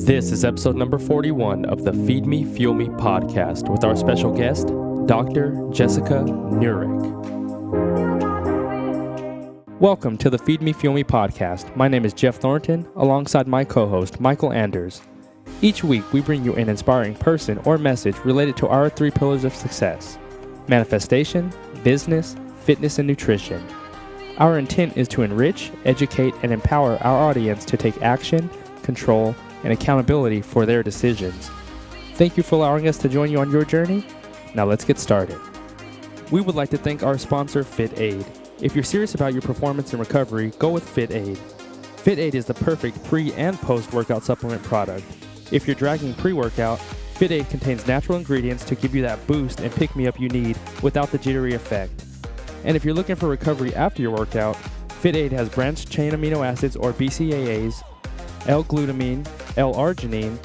This is episode number 41 of the Feed Me, Fuel Me podcast with our special guest, Dr. Jessica Knurick. Welcome to the Feed Me, Fuel Me podcast. My name is Jeff Thornton, alongside my co-host, Michael Anders. Each week, we bring you an inspiring person or message related to our three pillars of success: manifestation, business, fitness, and nutrition. Our intent is to enrich, educate, and empower our audience to take action, control, and accountability for their decisions. Thank you for allowing us to join you on your journey. Now let's get started. We would like to thank our sponsor, FitAid. If you're serious about your performance and recovery, go with FitAid. FitAid is the perfect pre- and post-workout supplement product. If you're dragging pre-workout, FitAid contains natural ingredients to give you that boost and pick-me-up you need without the jittery effect. And if you're looking for recovery after your workout, FitAid has branched-chain amino acids or BCAAs, L-glutamine, L-arginine,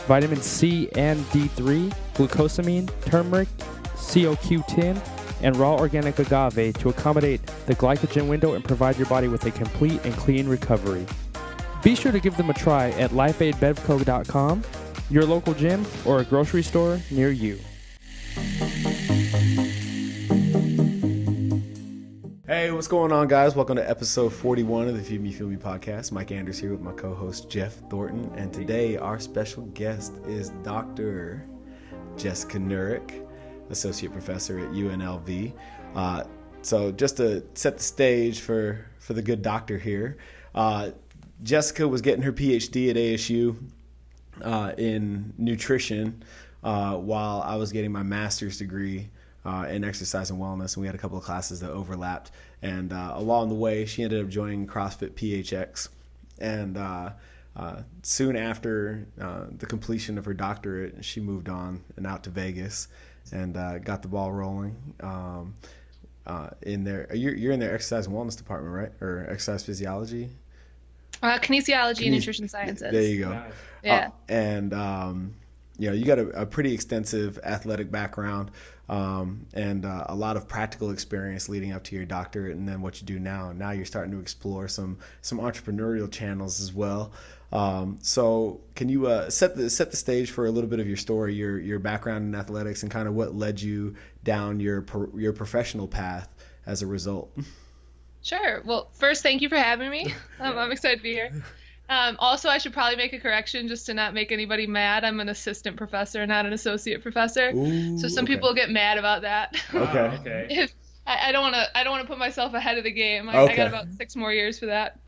vitamin C and D3, glucosamine, turmeric, CoQ10, and raw organic agave to accommodate the glycogen window and provide your body with a complete and clean recovery. Be sure to give them a try at lifeaidbevco.com, your local gym, or a grocery store near you. Hey, what's going on, guys? Welcome to episode 41 of the Feed Me, Fuel Me podcast. Mike Anders here with my co-host, Jeff Thornton. And today, our special guest is Dr. Jessica Knurick, Associate Professor at UNLV. So just to set the stage for the good doctor here, Jessica was getting her PhD at ASU in nutrition while I was getting my master's degree in exercise and wellness, and we had a couple of classes that overlapped. And along the way, she ended up joining CrossFit PHX. And soon after the completion of her doctorate, she moved on and out to Vegas and got the ball rolling in there. You're in their exercise and wellness department, right? Or exercise physiology? Kinesiology and nutrition sciences. There you go. Nice. Yeah. You got a pretty extensive athletic background and a lot of practical experience leading up to your doctorate, and then what you do now. Now you're starting to explore some entrepreneurial channels as well. So can you set the stage for a little bit of your story, your background in athletics, and kind of what led you down your professional path as a result? Sure. Well, first, thank you for having me. I'm excited to be here. Also, I should probably make a correction just to not make anybody mad. I'm an assistant professor, not an associate professor. Ooh, so some people get mad about that. Okay. If I don't want to put myself ahead of the game. Okay. I got about 6 more years for that.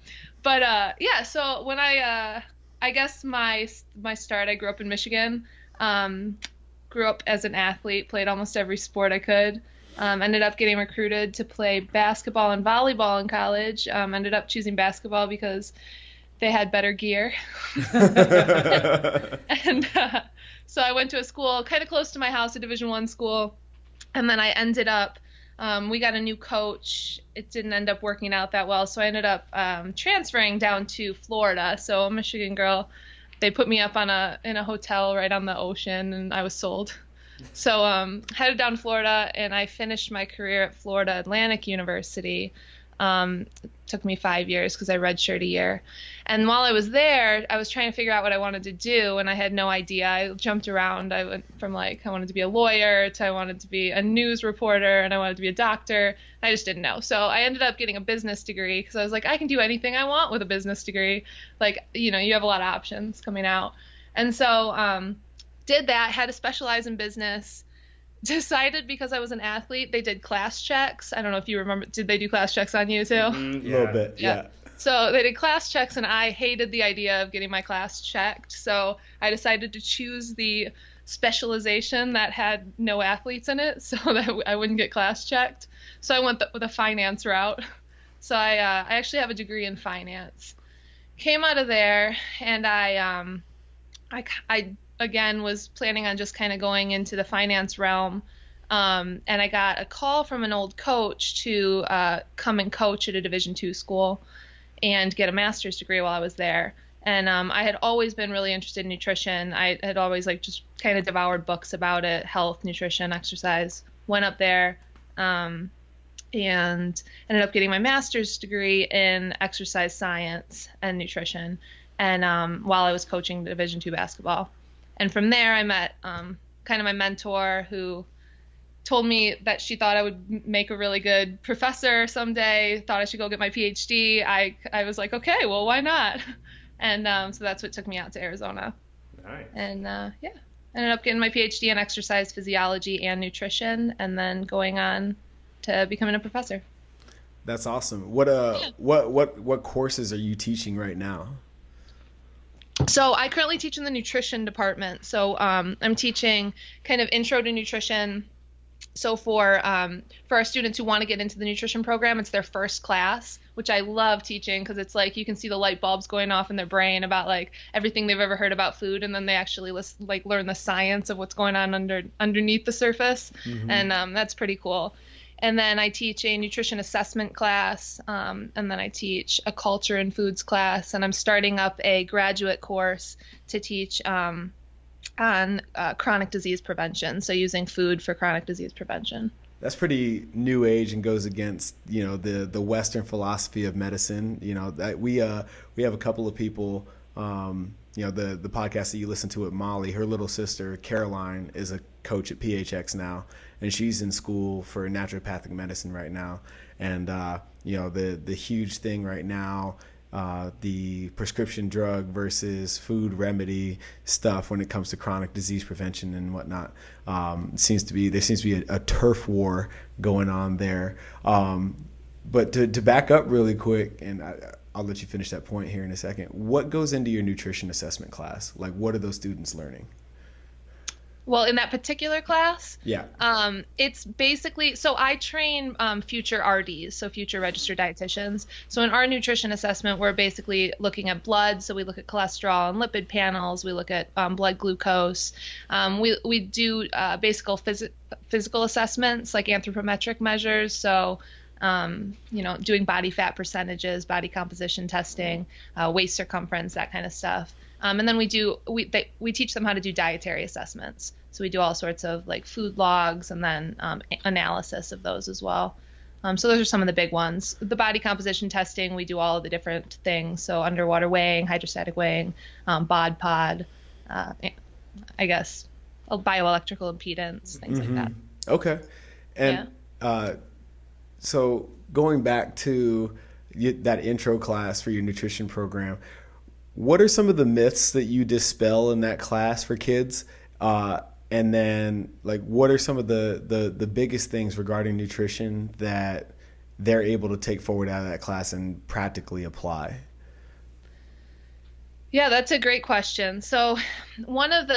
But yeah. So when I guess my start, I grew up in Michigan. Grew up as an athlete, played almost every sport I could. Ended up getting recruited to play basketball and volleyball in college. Ended up choosing basketball because they had better gear. And so I went to a school kind of close to my house, a Division I school. And then I ended up, we got a new coach. It didn't end up working out that well. So I ended up transferring down to Florida. So a Michigan girl, they put me up in a hotel right on the ocean, and I was sold. So headed down to Florida, and I finished my career at Florida Atlantic University. It took me 5 years because I redshirted a year. And while I was there, I was trying to figure out what I wanted to do, and I had no idea. I jumped around. I went from I wanted to be a lawyer to I wanted to be a news reporter, and I wanted to be a doctor. I just didn't know. So I ended up getting a business degree because I was like, I can do anything I want with a business degree. You have a lot of options coming out. And so did that, had to specialize in business. Decided because I was an athlete, they did class checks. I don't know if you remember, did they do class checks on you too? Mm-hmm. Yeah. A little bit, yeah. So they did class checks, and I hated the idea of getting my class checked. So I decided to choose the specialization that had no athletes in it so that I wouldn't get class checked. So I went with a finance route. So I actually have a degree in finance. Came out of there, and I again was planning on just kind of going into the finance realm, and I got a call from an old coach to come and coach at a Division II school and get a master's degree while I was there. And I had always been really interested in nutrition. I had always just kind of devoured books about it, health, nutrition, exercise. Went up there and ended up getting my master's degree in exercise science and nutrition. and while I was coaching Division II basketball. And from there, I met kind of my mentor, who told me that she thought I would make a really good professor someday, thought I should go get my PhD. I was like, okay, well, why not? And so that's what took me out to Arizona. Nice. And ended up getting my PhD in exercise physiology and nutrition, and then going on to becoming a professor. That's awesome. What courses are you teaching right now? So I currently teach in the nutrition department. So I'm teaching kind of intro to nutrition. So for our students who want to get into the nutrition program, it's their first class, which I love teaching, because it's like you can see the light bulbs going off in their brain about like everything they've ever heard about food, and then they actually learn the science of what's going on underneath the surface, and that's pretty cool. And then I teach a nutrition assessment class, and then I teach a culture and foods class, and I'm starting up a graduate course to teach on chronic disease prevention, so using food for chronic disease prevention. That's pretty new age and goes against, the Western philosophy of medicine. That we have a couple of people, the podcast that you listen to with Molly, her little sister Caroline is a coach at PHX now, and she's in school for naturopathic medicine right now. And the huge thing right now, the prescription drug versus food remedy stuff when it comes to chronic disease prevention and whatnot, there seems to be a turf war going on there. But to back up really quick, and I'll let you finish that point here in a second. What goes into your nutrition assessment class? Like, what are those students learning? Well, in that particular class, yeah, it's basically, so I train future RDs, so future registered dietitians. So in our nutrition assessment, we're basically looking at blood. So we look at cholesterol and lipid panels. We look at blood glucose. We do physical assessments like anthropometric measures. So doing body fat percentages, body composition testing, waist circumference, that kind of stuff. And then we teach them how to do dietary assessments. So we do all sorts of like food logs, and then analysis of those as well. So those are some of the big ones. The body composition testing, we do all of the different things. So underwater weighing, hydrostatic weighing, bod pod, I guess, bioelectrical impedance, things like that. Okay. And so going back to that intro class for your nutrition program, what are some of the myths that you dispel in that class for kids? And then, like, what are some of the biggest things regarding nutrition that they're able to take forward out of that class and practically apply? Yeah, that's a great question. So one of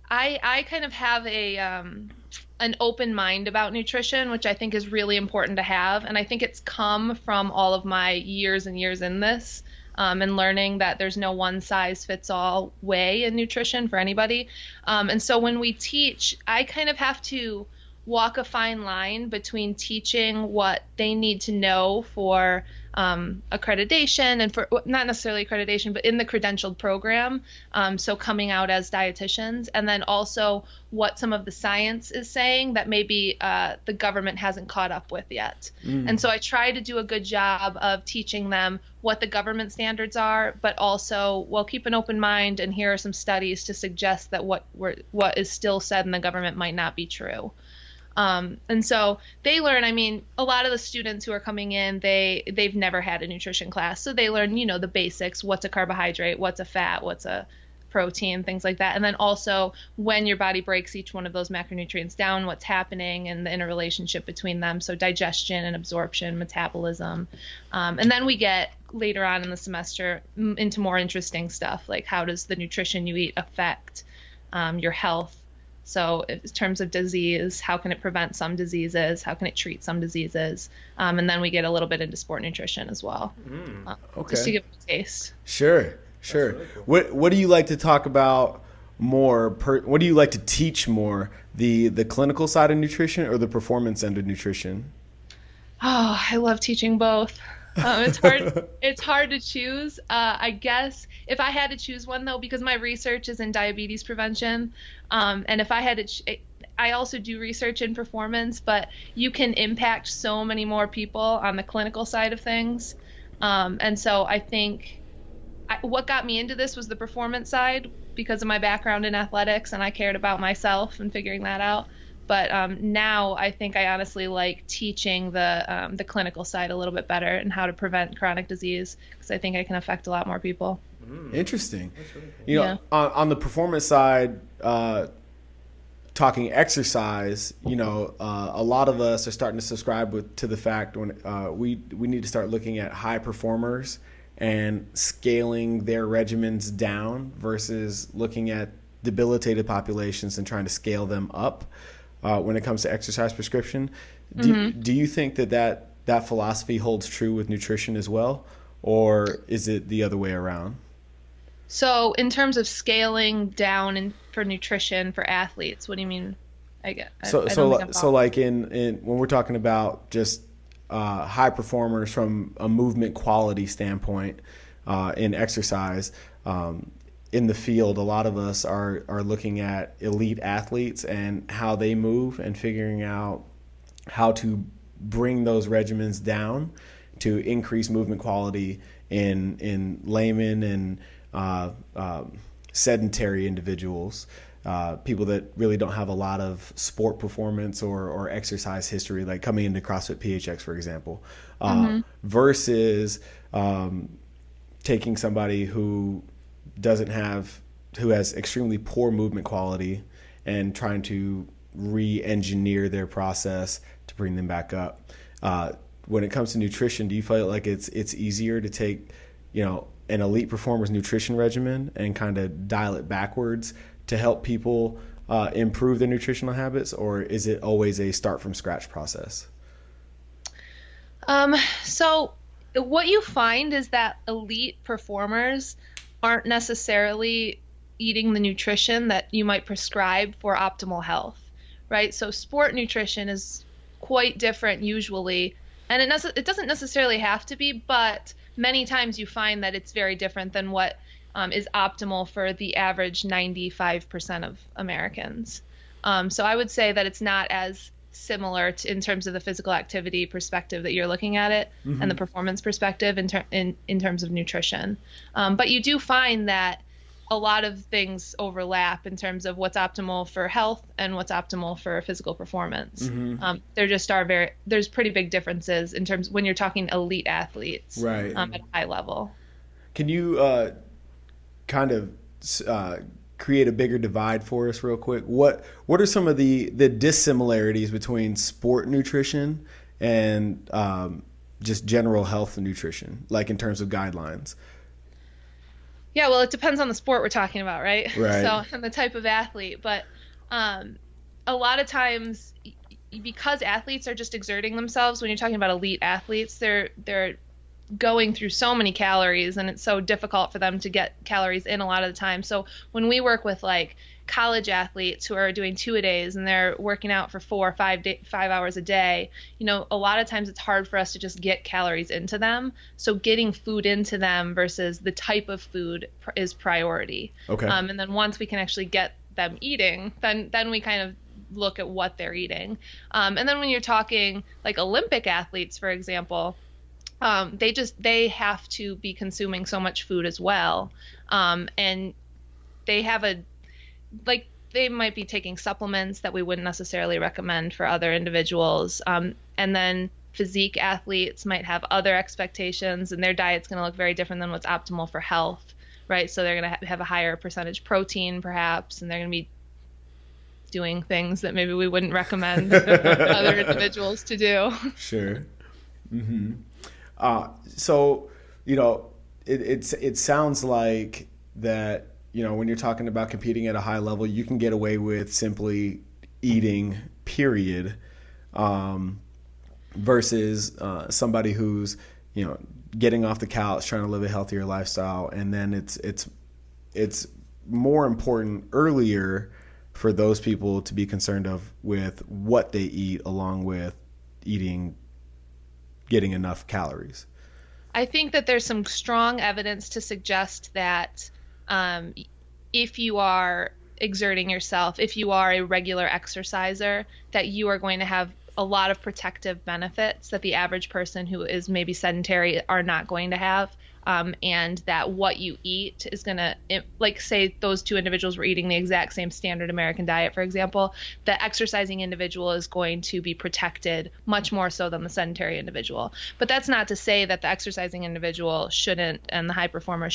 I kind of have an open mind about nutrition, which I think is really important to have. And I think it's come from all of my years and years in this. And learning that there's no one size fits all way in nutrition for anybody. And so when we teach, I kind of have to walk a fine line between teaching what they need to know for accreditation, and for not necessarily accreditation, but in the credentialed program. So coming out as dietitians, and then also what some of the science is saying that maybe the government hasn't caught up with yet. And so I try to do a good job of teaching them what the government standards are, but also, well, keep an open mind, and here are some studies to suggest that what is still said in the government might not be true. And so they learn, a lot of the students who are coming in, they've never had a nutrition class. So they learn, the basics, what's a carbohydrate, what's a fat, what's a protein, things like that. And then also when your body breaks each one of those macronutrients down, what's happening and the interrelationship between them. So digestion and absorption, metabolism. And then we get later on in the semester into more interesting stuff, like how does the nutrition you eat affect your health? So in terms of disease, how can it prevent some diseases? How can it treat some diseases? And then we get a little bit into sport nutrition as well. Okay. Just to give it a taste. Sure. Really cool. What do you like to talk about more? What do you like to teach more? The clinical side of nutrition or the performance end of nutrition? Oh, I love teaching both. It's hard. It's hard to choose. I guess if I had to choose one, though, because my research is in diabetes prevention, and if I had to, I also do research in performance, but you can impact so many more people on the clinical side of things, and so I think what got me into this was the performance side because of my background in athletics, and I cared about myself and figuring that out. But now I think I honestly like teaching the clinical side a little bit better and how to prevent chronic disease, because I think I can affect a lot more people. Interesting. That's really cool. You know, on the performance side, talking exercise, you know, a lot of us are starting to subscribe to the fact when we need to start looking at high performers and scaling their regimens down versus looking at debilitated populations and trying to scale them up when it comes to exercise prescription. Do you think that philosophy holds true with nutrition as well, or is it the other way around? So in terms of scaling down for nutrition for athletes, what do you mean? So like in when we're talking about just high performers from a movement quality standpoint in exercise, in the field, a lot of us are looking at elite athletes and how they move and figuring out how to bring those regimens down to increase movement quality in laymen and sedentary individuals, people that really don't have a lot of sport performance or exercise history, like coming into CrossFit PHX, for example, versus taking somebody who has extremely poor movement quality and trying to re-engineer their process to bring them back up. When it comes to nutrition, do you feel like it's easier to take, you know, an elite performer's nutrition regimen and kind of dial it backwards to help people improve their nutritional habits, or is it always a start from scratch process? So what you find is that elite performers aren't necessarily eating the nutrition that you might prescribe for optimal health, right? So sport nutrition is quite different usually, and it doesn't necessarily have to be, but many times you find that it's very different than what is optimal for the average 95% of Americans. So I would say that it's not as similar in terms of the physical activity perspective that you're looking at it, and the performance perspective in terms of nutrition. But you do find that a lot of things overlap in terms of what's optimal for health and what's optimal for physical performance. There just are there's pretty big differences in terms when you're talking elite athletes, right, at a high level. Can you kind of create a bigger divide for us real quick? What are some of the dissimilarities between sport nutrition and just general health nutrition, like in terms of guidelines? Yeah, well, it depends on the sport we're talking about, right? Right. So, and the type of athlete. But a lot of times, because athletes are just exerting themselves, when you're talking about elite athletes, they're going through so many calories, and it's so difficult for them to get calories in a lot of the time. So when we work with like college athletes who are doing 2-a-days and they're working out for 4 or 5 hours a day, you know, a lot of times it's hard for us to just get calories into them. So getting food into them versus the type of food is priority. Okay. And then once we can actually get them eating, then we kind of look at what they're eating. And then when you're talking like Olympic athletes, for example, they have to be consuming so much food as well. And they have they might be taking supplements that we wouldn't necessarily recommend for other individuals. And then physique athletes might have other expectations, and their diet's going to look very different than what's optimal for health, right? So they're going to have a higher percentage protein perhaps, and they're going to be doing things that maybe we wouldn't recommend other individuals to do. Sure. Mm-hmm. So, you know, it sounds like that, you know, when you're talking about competing at a high level, you can get away with simply eating, period, versus somebody who's, you know, getting off the couch, trying to live a healthier lifestyle. And then it's more important earlier for those people to be concerned with what they eat, along with getting enough calories. I think that there's some strong evidence to suggest that if you are exerting yourself, if you are a regular exerciser, that you are going to have a lot of protective benefits that the average person who is maybe sedentary are not going to have. and that what you eat is going to, like say those two individuals were eating the exact same standard American diet, for example, the exercising individual is going to be protected much more so than the sedentary individual. But that's not to say that the exercising individual shouldn't, and the high performer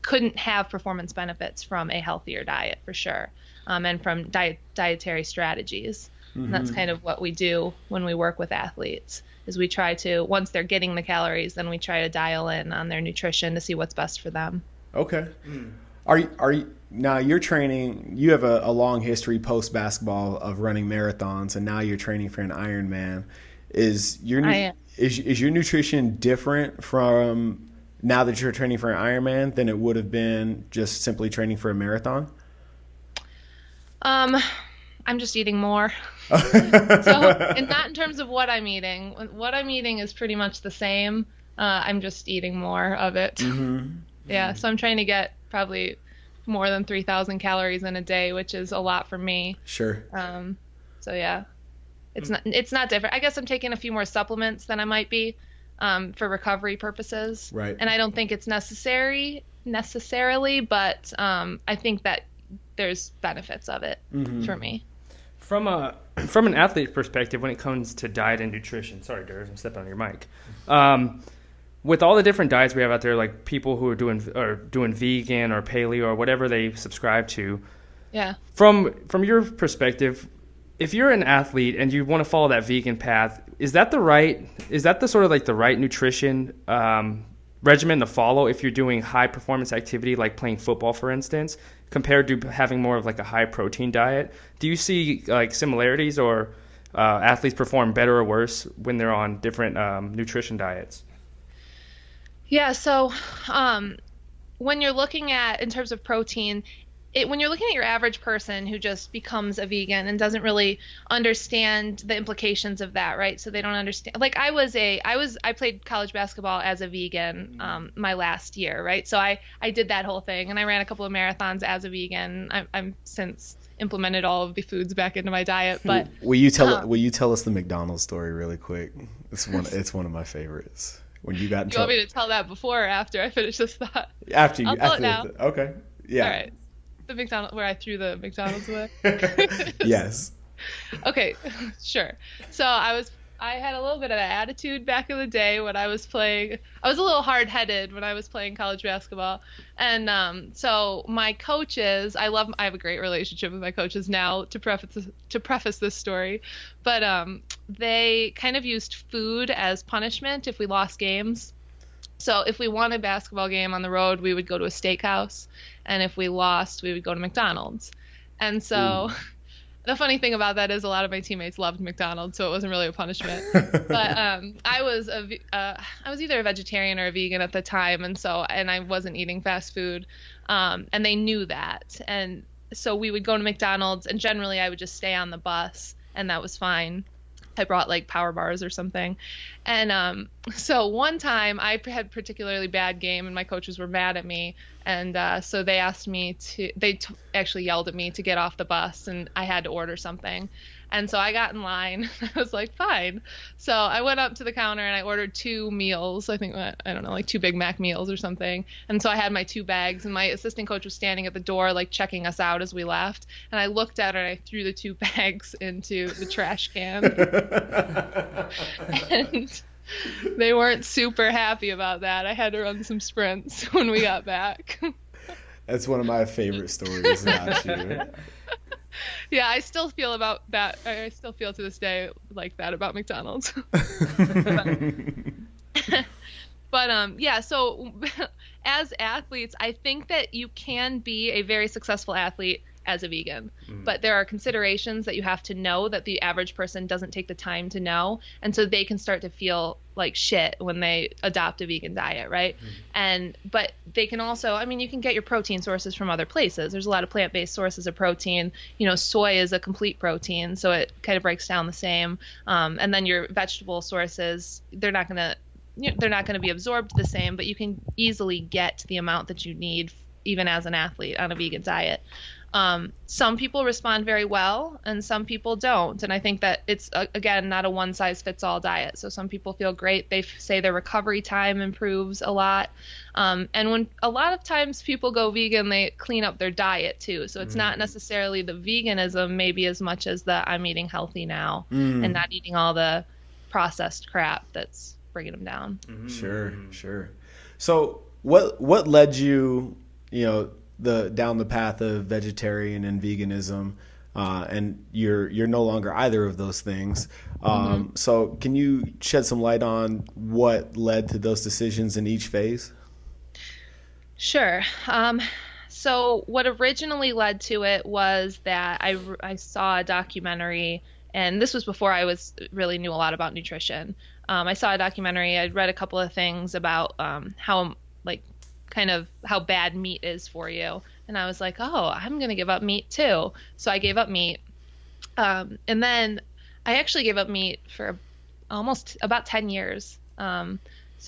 couldn't have performance benefits from a healthier diet, for sure, and from dietary strategies. And that's kind of what we do when we work with athletes, is we try to, once they're getting the calories, then we try to dial in on their nutrition to see what's best for them. Okay. Are you now you're training, you have a long history post basketball of running marathons, and now you're training for an Ironman. Is your nutrition different from now that you're training for an Ironman than it would have been just simply training for a marathon? I'm just eating more. And not in terms of what I'm eating. What I'm eating is pretty much the same. I'm just eating more of it. Yeah, so I'm trying to get probably more than 3,000 calories in a day, which is a lot for me. Sure. So yeah, it's not different. I guess I'm taking a few more supplements than I might be for recovery purposes. Right. And I don't think it's necessarily, but I think that there's benefits of it for me. From an athlete perspective, when it comes to diet and nutrition, sorry, Durs, I'm stepping on your mic. With all the different diets we have out there, like people who are doing vegan or paleo or whatever they subscribe to. Yeah. From your perspective, if you're an athlete and you want to follow that vegan path, is that the sort of like the right nutrition regimen to follow if you're doing high performance activity like playing football, for instance, compared to having more of like a high protein diet? Do you see like similarities, or athletes perform better or worse when they're on different nutrition diets? Yeah, so when you're looking at, in terms of protein, when you're looking at your average person who just becomes a vegan and doesn't really understand the implications of that, right? So they don't understand. Like I played college basketball as a vegan my last year, right? So I did that whole thing, and I ran a couple of marathons as a vegan. I'm since implemented all of the foods back into my diet. But will you tell us the McDonald's story really quick? It's one of my favorites. When you got in trouble. You want me to tell that before or after I finish this thought? After you. I'll tell it now. Okay. Yeah. All right. The McDonald's, where I threw the McDonald's away. Yes. Okay, sure. So I had a little bit of an attitude back in the day when I was playing. I was a little hard-headed when I was playing college basketball, and so my coaches, I have a great relationship with my coaches now. To preface this story, but they kind of used food as punishment if we lost games. So if we won a basketball game on the road, we would go to a steakhouse. And if we lost, we would go to McDonald's. And so the funny thing about that is a lot of my teammates loved McDonald's, so it wasn't really a punishment. But I was either a vegetarian or a vegan at the time, and I wasn't eating fast food. And they knew that. And so we would go to McDonald's, and generally I would just stay on the bus, and that was fine. I brought like power bars or something. And so one time I had a particularly bad game and my coaches were mad at me. And so they asked me actually yelled at me to get off the bus, and I had to order something. And so I got in line. I was like, fine. So I went up to the counter and I ordered 2 meals. I think, I don't know, like 2 Big Mac meals or something. And so I had my 2 bags, and my assistant coach was standing at the door, like checking us out as we left. And I looked at her and I threw the 2 bags into the trash can. And they weren't super happy about that. I had to run some sprints when we got back. That's one of my favorite stories about you. Yeah, I still feel about that. I still feel to this day like that about McDonald's. But yeah, so as athletes, I think that you can be a very successful athlete as a vegan, but there are considerations that you have to know that the average person doesn't take the time to know, and so they can start to feel like shit when they adopt a vegan diet, right? But they can also, I mean, you can get your protein sources from other places. There's a lot of plant-based sources of protein. Soy is a complete protein, so it kind of breaks down the same. And then your vegetable sources, they're not going to be absorbed the same, but you can easily get the amount that you need even as an athlete on a vegan diet. Some people respond very well and some people don't. And I think that it's, again, not a one size fits all diet. So some people feel great. They say their recovery time improves a lot. And when a lot of times people go vegan, they clean up their diet too. So it's not necessarily the veganism maybe as much as the I'm eating healthy now and not eating all the processed crap that's bringing them down. Sure. So what led you, down the path of vegetarian and veganism, and you're no longer either of those things. So can you shed some light on what led to those decisions in each phase? Sure. So what originally led to it was that I saw a documentary, and this was before I really knew a lot about nutrition. I saw a documentary. I'd read a couple of things about how bad meat is for you. And I was like, oh, I'm going to give up meat too. So I gave up meat. And then I actually gave up meat for almost about 10 years. So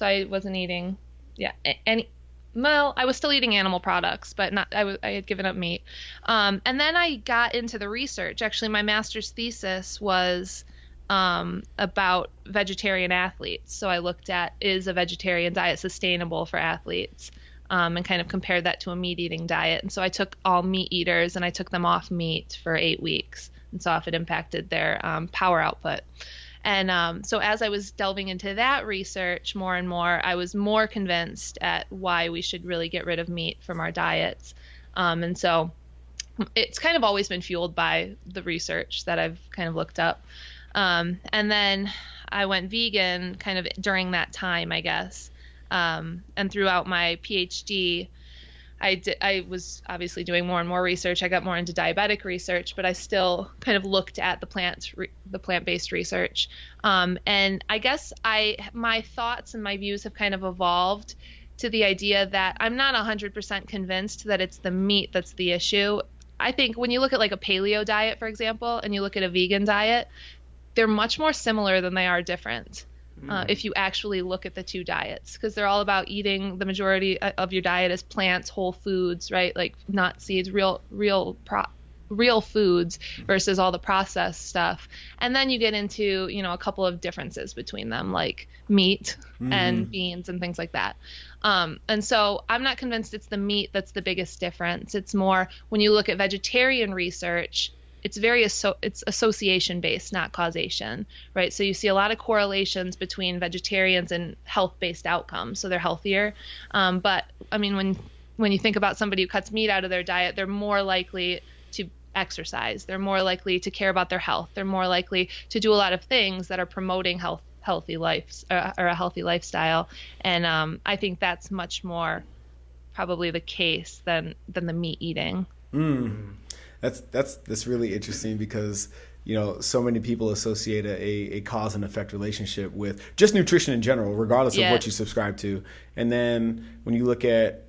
I wasn't eating, I was still eating animal products, but I had given up meat. And then I got into the research. Actually, my master's thesis was about vegetarian athletes. So I looked at, is a vegetarian diet sustainable for athletes? And kind of compared that to a meat-eating diet. And so I took all meat eaters and I took them off meat for 8 weeks and saw if it impacted their power output. And so as I was delving into that research more and more, I was more convinced at why we should really get rid of meat from our diets. And so it's kind of always been fueled by the research that I've kind of looked up. And then I went vegan kind of during that time, I guess. And throughout my PhD, I was obviously doing more and more research. I got more into diabetic research, but I still kind of looked at the plant-based research. And I guess my thoughts and my views have kind of evolved to the idea that I'm not 100% convinced that it's the meat that's the issue. I think when you look at like a paleo diet, for example, and you look at a vegan diet, they're much more similar than they are different. If you actually look at the two diets, because they're all about eating, the majority of your diet is plants, whole foods, right? Like not seeds, real foods versus all the processed stuff. And then you get into, a couple of differences between them, like meat and beans and things like that. And so I'm not convinced it's the meat that's the biggest difference. It's more when you look at vegetarian research, it's it's association based, not causation, right? So you see a lot of correlations between vegetarians and health based outcomes. So they're healthier. But I mean, when you think about somebody who cuts meat out of their diet, they're more likely to exercise. They're more likely to care about their health. They're more likely to do a lot of things that are promoting healthy lives or a healthy lifestyle. And I think that's much more probably the case than the meat eating. That's really interesting because so many people associate a cause and effect relationship with just nutrition in general, regardless of what you subscribe to. And then when you look at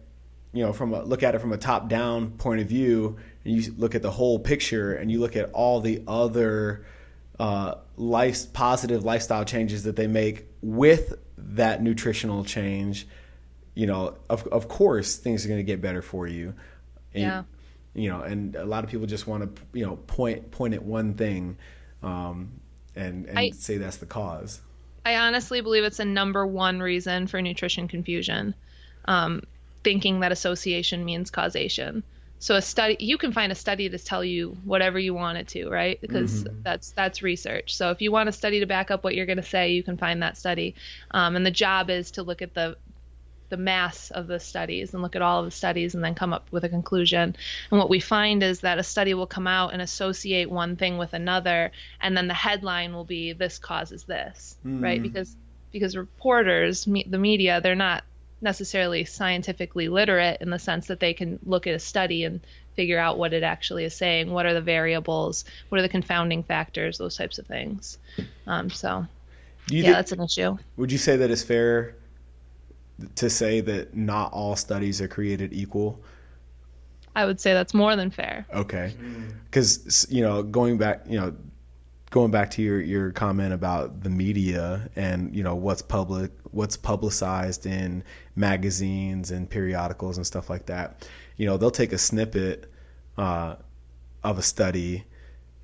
look at it from a top down point of view, and you look at the whole picture, and you look at all the other positive lifestyle changes that they make with that nutritional change, of course things are going to get better for you. And, and a lot of people just want to, point at one thing, and say that's the cause. I honestly believe it's a number one reason for nutrition confusion, thinking that association means causation. So you can find a study to tell you whatever you want it to, right? Because that's research. So if you want a study to back up what you're going to say, you can find that study. And the job is to look at the mass of the studies and look at all of the studies and then come up with a conclusion. And what we find is that a study will come out and associate one thing with another, and then the headline will be, this causes this, right? Because reporters, the media, they're not necessarily scientifically literate in the sense that they can look at a study and figure out what it actually is saying, what are the variables, what are the confounding factors, those types of things. So that's an issue. Would you say that it's fair to say that not all studies are created equal? I would say that's more than fair. Okay. Because, going back, going back to your comment about the media and, you know, what's publicized in magazines and periodicals and stuff like that, you know, they'll take a snippet of a study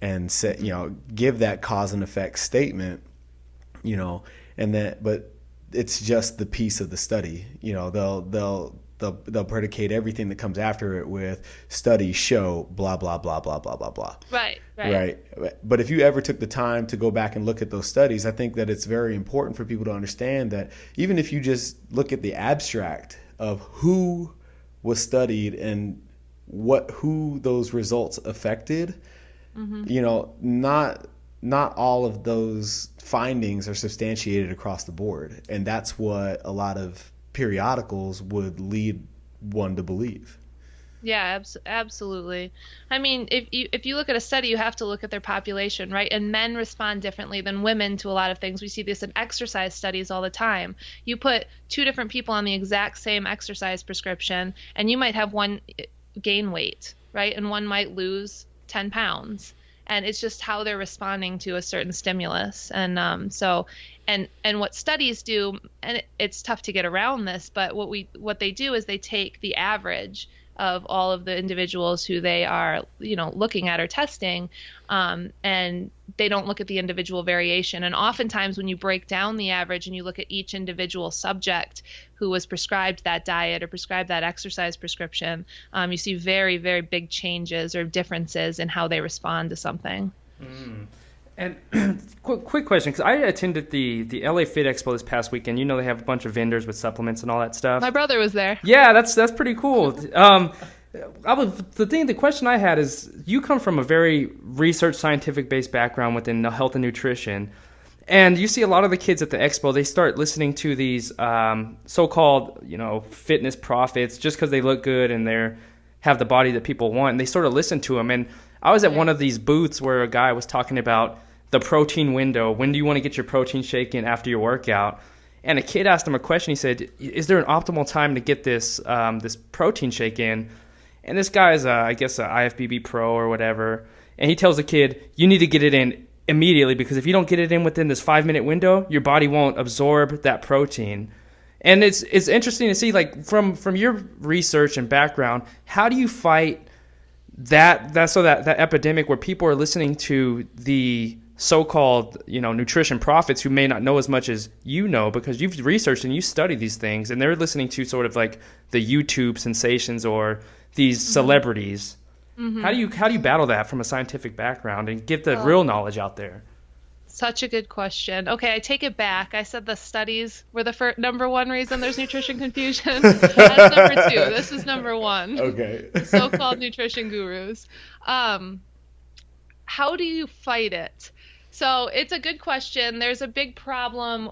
and say, you know, give that cause and effect statement, you know, and then, but it's just the piece of the study, you know, they'll predicate everything that comes after it with studies show blah, blah, blah, blah, blah, blah, blah. Right. But if you ever took the time to go back and look at those studies, I think that it's very important for people to understand that even if you just look at the abstract of who was studied and who those results affected, you know, not all of those findings are substantiated across the board. And that's what a lot of periodicals would lead one to believe. Yeah, absolutely. I mean, if you look at a study, you have to look at their population, right? And men respond differently than women to a lot of things. We see this in exercise studies all the time. You put two different people on the exact same exercise prescription, and you might have one gain weight, right? And one might lose 10 pounds. And it's just how they're responding to a certain stimulus. And and what studies do, and it's tough to get around this, but what they do is they take the average of all of the individuals who they are, you know, looking at or testing, and they don't look at the individual variation. And oftentimes when you break down the average and you look at each individual subject who was prescribed that diet or prescribed that exercise prescription, you see very, very big changes or differences in how they respond to something. And quick question, because I attended the LA Fit Expo this past weekend. You know, they have a bunch of vendors with supplements and all that stuff. My brother was there. Yeah, that's pretty cool. The question I had is, you come from a very research, scientific-based background within health and nutrition, and you see a lot of the kids at the expo, they start listening to these so-called, you know, fitness prophets just because they look good and they have the body that people want, and they sort of listen to them. And I was at one of these booths where a guy was talking about the protein window. When do you want to get your protein shake in after your workout? And a kid asked him a question. He said, is there an optimal time to get this protein shake in? And this guy is, I guess, an IFBB pro or whatever. And he tells the kid, you need to get it in immediately, because if you don't get it in within this 5-minute window, your body won't absorb that protein. And it's interesting to see, like, from your research and background, how do you fight that epidemic where people are listening to the so-called, you know, nutrition prophets who may not know as much as you know, because you've researched and you study these things, and they're listening to sort of like the YouTube sensations or these celebrities. How do you battle that from a scientific background and get the real knowledge out there? Such a good question. Okay, I take it back. I said the studies were the number one reason there's nutrition confusion. That's number 2. This is number 1. Okay. So-called nutrition gurus. How do you fight it? So it's a good question. There's a big problem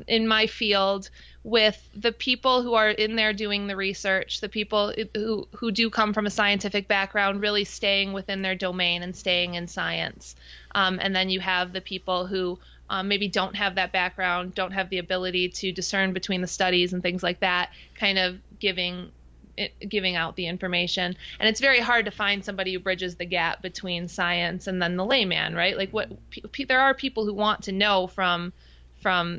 in my field with the people who are in there doing the research, the people who do come from a scientific background, really staying within their domain and staying in science. And then you have the people who maybe don't have that background, don't have the ability to discern between the studies and things like that, kind of giving out the information. And it's very hard to find somebody who bridges the gap between science and then the layman, right? Like, there are people who want to know from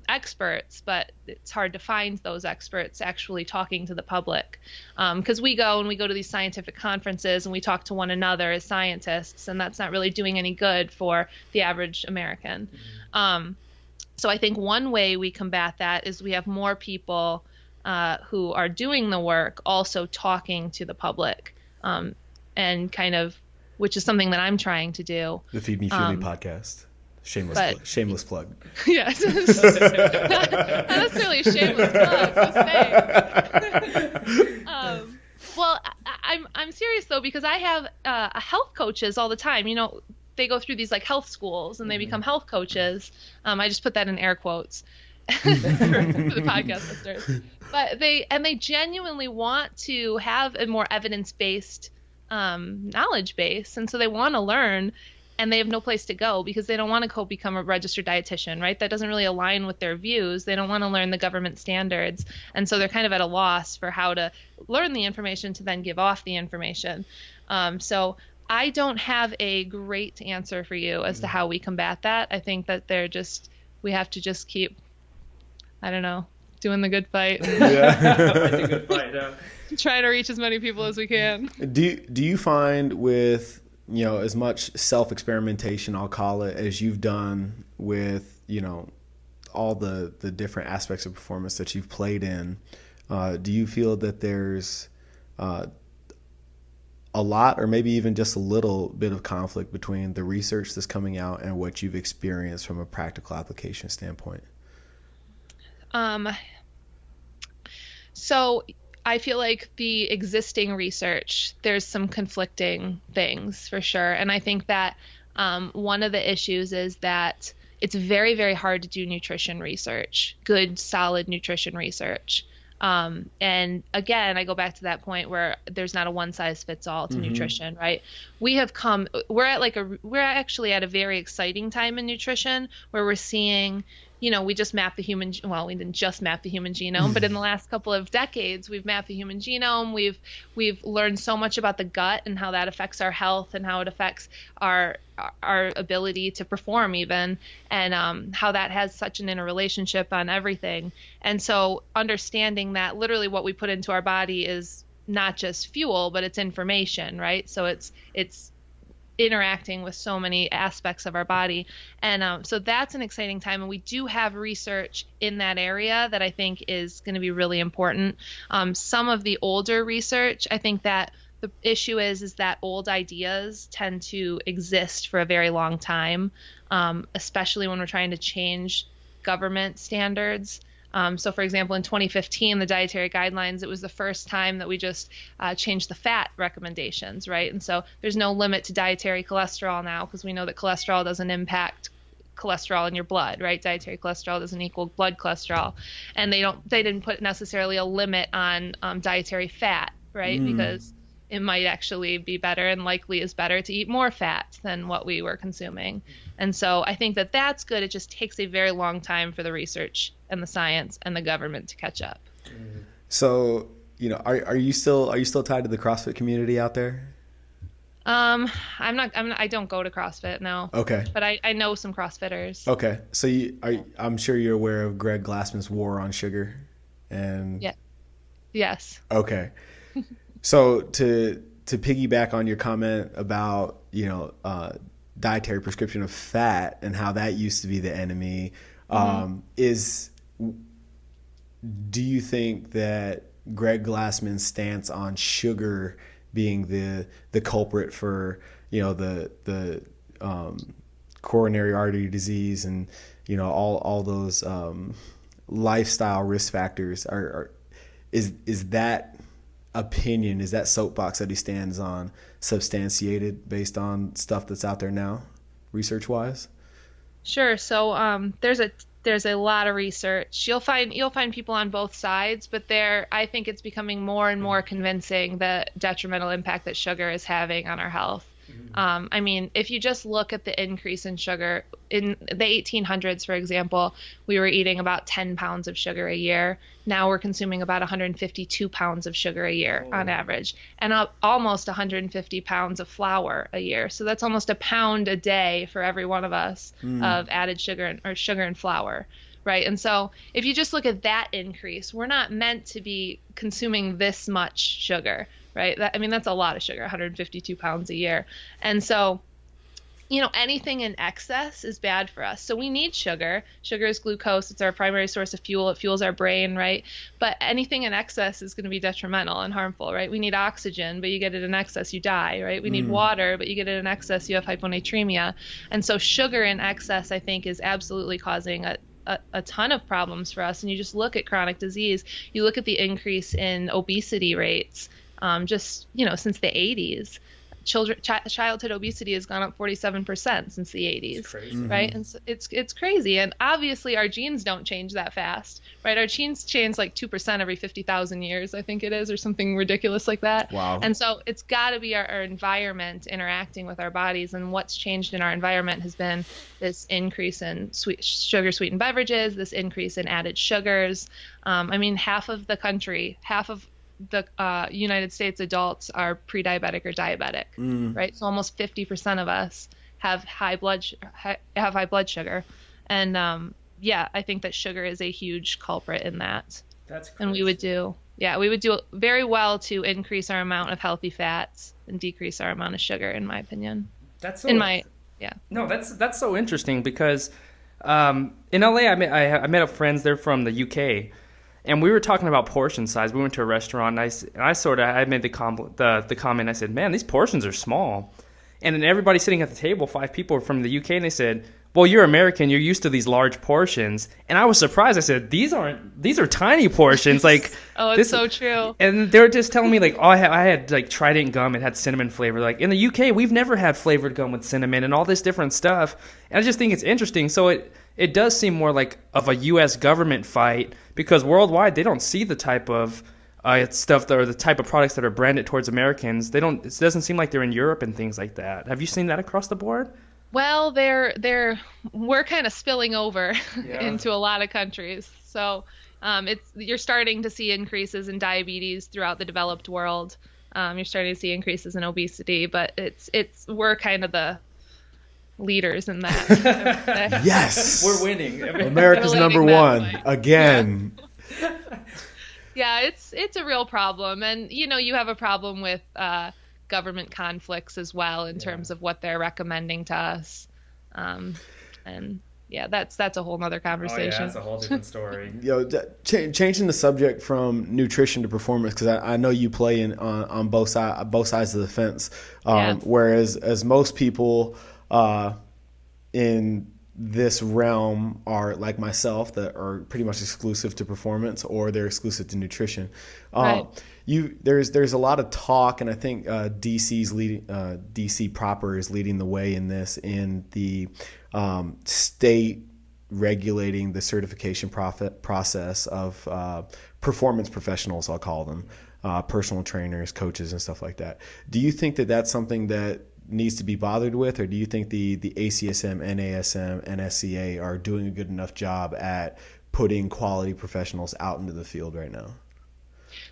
experts, but it's hard to find those experts actually talking to the public, because we go to these scientific conferences and we talk to one another as scientists, and that's not really doing any good for the average American. So I think one way we combat that is we have more people who are doing the work also talking to the public, and kind of, which is something that I'm trying to do. The Feed Me Fuel Me podcast. Shameless plug. Yes. Not necessarily a shameless plug, just saying. Well, I'm serious though, because I have health coaches all the time. You know, they go through these like health schools and they become health coaches. I just put that in air quotes for the podcast listeners. But they genuinely want to have a more evidence-based knowledge base, and so they want to learn. And they have no place to go because they don't want to go become a registered dietitian, right? That doesn't really align with their views. They don't want to learn the government standards. And so they're kind of at a loss for how to learn the information to then give off the information. So I don't have a great answer for you as to how we combat that. I think that we have to just keep, I don't know, doing the good fight. Yeah. Fighting good fight, Try to reach as many people as we can. Do you find with, as much self-experimentation, I'll call it, as you've done with, all the different aspects of performance that you've played in, do you feel that there's a lot, or maybe even just a little bit of conflict between the research that's coming out and what you've experienced from a practical application standpoint? So I feel like the existing research, there's some conflicting things for sure. And I think that one of the issues is that it's very, very hard to do nutrition research, good, solid nutrition reachresearch. And again, I go back to that point where there's not a one size fits all to nutrition, right? We're actually at a very exciting time in nutrition where we're seeing, we just mapped we didn't just map the human genome, but in the last couple of decades, we've mapped the human genome. We've learned so much about the gut and how that affects our health and how it affects our ability to perform even, and how that has such an interrelationship on everything. And so understanding that literally what we put into our body is not just fuel, but it's information, right? So it's interacting with so many aspects of our body. And so that's an exciting time. And we do have research in that area that I think is going to be really important. Some of the older research, I think that the issue is that old ideas tend to exist for a very long time, especially when we're trying to change government standards. So for example, in 2015, the dietary guidelines, it was the first time that we just changed the fat recommendations, right? And so there's no limit to dietary cholesterol now, because we know that cholesterol doesn't impact cholesterol in your blood, right? Dietary cholesterol doesn't equal blood cholesterol. And they didn't put necessarily a limit on dietary fat, right? Because it might actually be better and likely is better to eat more fat than what we were consuming. And so I think that that's good. It just takes a very long time for the research and the science and the government to catch up. So, are you still tied to the CrossFit community out there? I don't go to CrossFit, no. Okay. But I know some CrossFitters. Okay. So I'm sure you're aware of Greg Glassman's war on sugar and. Yeah. Yes. Okay. So to piggyback on your comment about, dietary prescription of fat and how that used to be the enemy, do you think that Greg Glassman's stance on sugar being the culprit for, the coronary artery disease and, all those lifestyle risk factors is that opinion, is that soapbox that he stands on substantiated based on stuff that's out there now, research wise? Sure. So there's a lot of research. You'll find people on both sides, but I think it's becoming more and more convincing the detrimental impact that sugar is having on our health. I mean, if you just look at the increase in sugar in the 1800s, for example, we were eating about 10 pounds of sugar a year. Now we're consuming about 152 pounds of sugar a year on average, and almost 150 pounds of flour a year. So that's almost a pound a day for every one of us of added sugar and flour. Right. And so if you just look at that increase, we're not meant to be consuming this much sugar. Right. That's a lot of sugar, 152 pounds a year. And so, anything in excess is bad for us. So we need sugar. Sugar is glucose. It's our primary source of fuel. It fuels our brain. Right. But anything in excess is going to be detrimental and harmful. Right. We need oxygen, but you get it in excess, you die. Right. We need water, but you get it in excess, you have hyponatremia. And so sugar in excess, I think, is absolutely causing a ton of problems for us. And you just look at chronic disease, you look at the increase in obesity rates, since the 80s. Childhood obesity has gone up 47% since the 80s. It's crazy. Right? And so it's crazy. And obviously our genes don't change that fast, right? Our genes change like 2% every 50,000 years, I think it is, or something ridiculous like that. Wow. And so it's got to be our environment interacting with our bodies. And what's changed in our environment has been this increase in sugar sweetened beverages, this increase in added sugars. Half of the United States adults are pre-diabetic or diabetic, right? So almost 50% of us have high blood sugar, and I think that sugar is a huge culprit in that. That's crazy. And we would do very well to increase our amount of healthy fats and decrease our amount of sugar, in my opinion. That's so, No, that's so interesting because in LA I met up friends. They're from the UK, and we were talking about portion size. We went to a restaurant, and I made the comment. I said, "Man, these portions are small." And then everybody sitting at the table, 5 people were from the UK, and they said, "Well, you're American. You're used to these large portions." And I was surprised. I said, "These are tiny portions." Like, oh, it's so true. And they were just telling me like, "Oh, I had like Trident gum. It had cinnamon flavor." Like in the UK, we've never had flavored gum with cinnamon and all this different stuff. And I just think it's interesting. So it does seem more like of a U.S. government fight, because worldwide they don't see the type of stuff or the type of products that are branded towards Americans. It doesn't seem like they're in Europe and things like that. Have you seen that across the board? Well, we're kind of spilling over into a lot of countries. So you're starting to see increases in diabetes throughout the developed world. You're starting to see increases in obesity, but we're kind of the leaders in that. Yes, we're winning. America's number one again. Yeah, it's a real problem, and you have a problem with government conflicts as well in terms of what they're recommending to us, and that's a whole nother conversation. Oh, yeah, that's a whole different story. Changing the subject from nutrition to performance, because I know you play on both sides of the fence, whereas as most people in this realm are like myself, that are pretty much exclusive to performance, or they're exclusive to nutrition. Right. There's a lot of talk, and I think DC proper is leading the way in this, in the state regulating the certification process of performance professionals, I'll call them, personal trainers, coaches, and stuff like that. Do you think that that's something that needs to be bothered with, or do you think the ACSM, NASM, NSCA are doing a good enough job at putting quality professionals out into the field right now?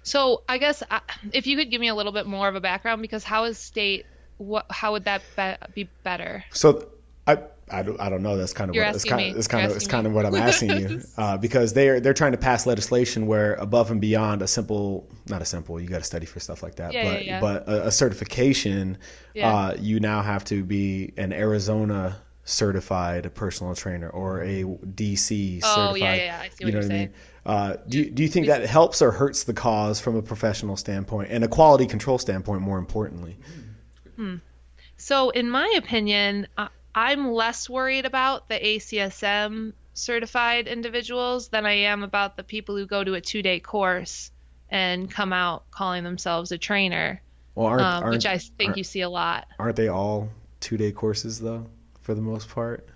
So I guess if you could give me a little bit more of a background, because how would that be better? So I don't know. That's kind of it's kind of what I'm asking you, because they're trying to pass legislation where above and beyond not a simple, you got to study for stuff like that, but a certification, you now have to be an Arizona certified personal trainer or a DC certified. Oh yeah, I see what you're saying. Do you think that helps or hurts the cause from a professional standpoint and a quality control standpoint, more importantly? So in my opinion, I'm less worried about the ACSM certified individuals than I am about the people who go to a 2-day course and come out calling themselves a trainer, which I think you see a lot. Aren't they all 2-day courses though, for the most part?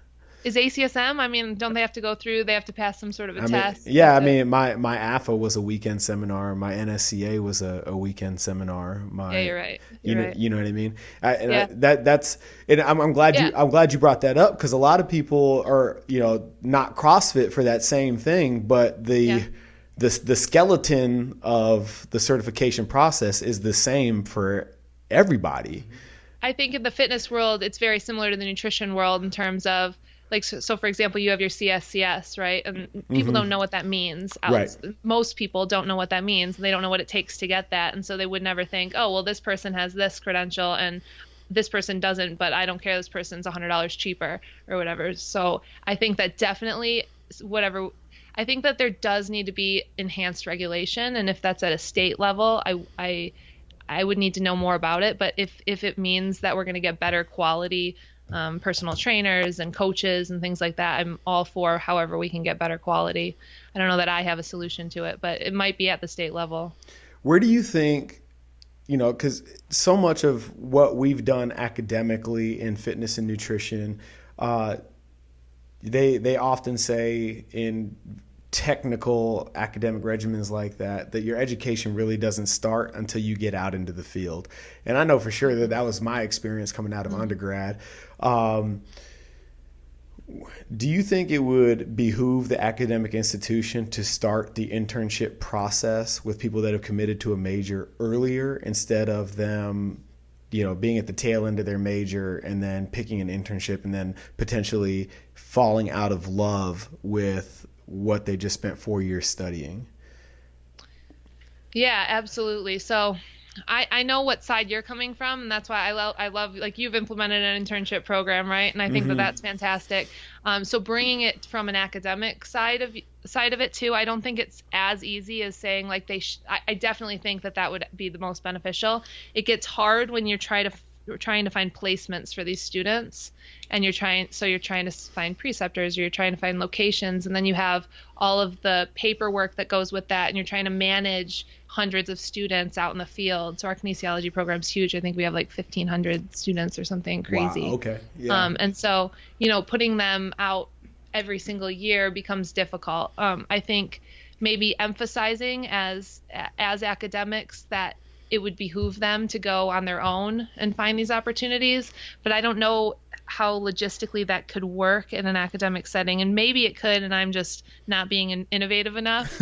Is ACSM? I mean, don't they have to go through? They have to pass some sort of a test. Yeah, my AFA was a weekend seminar. My NSCA was a weekend seminar. You're right. You know what I mean. I'm glad you brought that up, because a lot of people are not CrossFit for that same thing, but the skeleton of the certification process is the same for everybody. I think in the fitness world, it's very similar to the nutrition world in terms of, like, so for example, you have your CSCS, right? And people don't know what that means. Right. Most people don't know what that means. They don't know what it takes to get that. And so they would never think, oh, well, this person has this credential and this person doesn't, but I don't care. This person's $100 cheaper or whatever. So I think that definitely I think that there does need to be enhanced regulation. And if that's at a state level, I would need to know more about it. But if it means that we're going to get better quality personal trainers and coaches and things like that, I'm all for however we can get better quality. I don't know that I have a solution to it, but it might be at the state level. Where do you think, because so much of what we've done academically in fitness and nutrition, they often say in technical academic regimens like that your education really doesn't start until you get out into the field. And I know for sure that was my experience coming out of undergrad. Do you think it would behoove the academic institution to start the internship process with people that have committed to a major earlier instead of them, being at the tail end of their major and then picking an internship and then potentially falling out of love with what they just spent 4 years studying? Yeah, absolutely. So I know what side you're coming from, and that's why I love like you've implemented an internship program, right? And I think that's fantastic. So bringing it from an academic side of it too, I don't think it's as easy as saying like I definitely think that would be the most beneficial. It gets hard when you're trying to find placements for these students, and you're trying to find preceptors, or you're trying to find locations, and then you have all of the paperwork that goes with that, and you're trying to manage hundreds of students out in the field. So our kinesiology program's huge. I think we have like 1,500 students or something crazy. Wow, okay. Yeah. And so, putting them out every single year becomes difficult. I think maybe emphasizing as academics that it would behoove them to go on their own and find these opportunities, but I don't know how logistically that could work in an academic setting, and maybe it could, and I'm just not being innovative enough.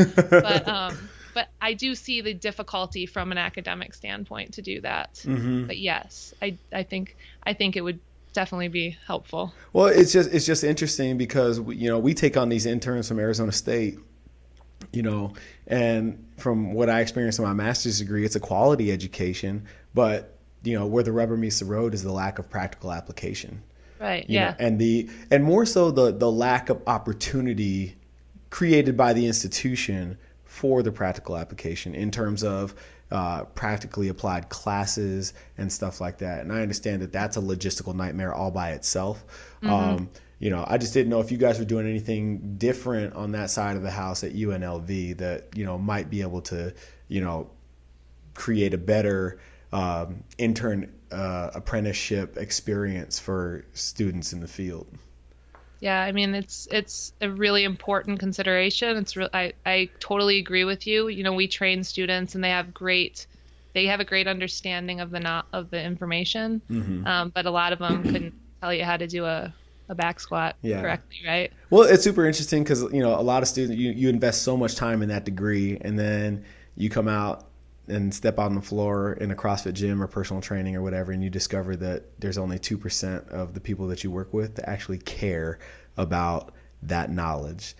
But I do see the difficulty from an academic standpoint to do that. But yes, I think it would definitely be helpful. Well, it's just interesting because we take on these interns from Arizona State, and from what I experienced in my master's degree, it's a quality education, but where the rubber meets the road is the lack of practical application. Right. And more so the lack of opportunity created by the institution for the practical application in terms of practically applied classes and stuff like that. And I understand that that's a logistical nightmare all by itself. I just didn't know if you guys were doing anything different on that side of the house at UNLV that, might be able to, create a better intern apprenticeship experience for students in the field. Yeah, I mean, it's a really important consideration. I totally agree with you. We train students, and they have a great understanding of the information. But a lot of them couldn't tell you how to do a back squat correctly, right? Well, it's super interesting because a lot of students, you invest so much time in that degree, and then you come out and step out on the floor in a CrossFit gym or personal training or whatever, and you discover that there's only 2% of the people that you work with that actually care about that knowledge,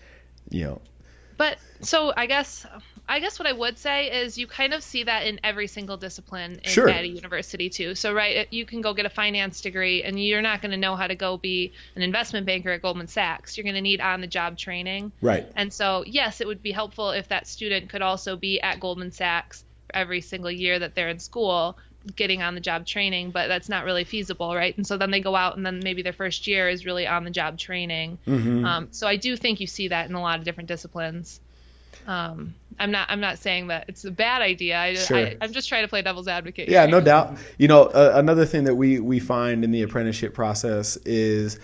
But so I guess what I would say is you kind of see that in every single discipline at a university too. So you can go get a finance degree, and you're not going to know how to go be an investment banker at Goldman Sachs. You're going to need on-the-job training. Right. And so yes, it would be helpful if that student could also be at Goldman Sachs every single year that they're in school, getting on the job training, but that's not really feasible, right? And so then they go out, and then maybe their first year is really on the job training. So I do think you see that in a lot of different disciplines. I'm not saying that it's a bad idea. I'm just trying to play devil's advocate. Yeah, no doubt. Another thing that we find in the apprenticeship process is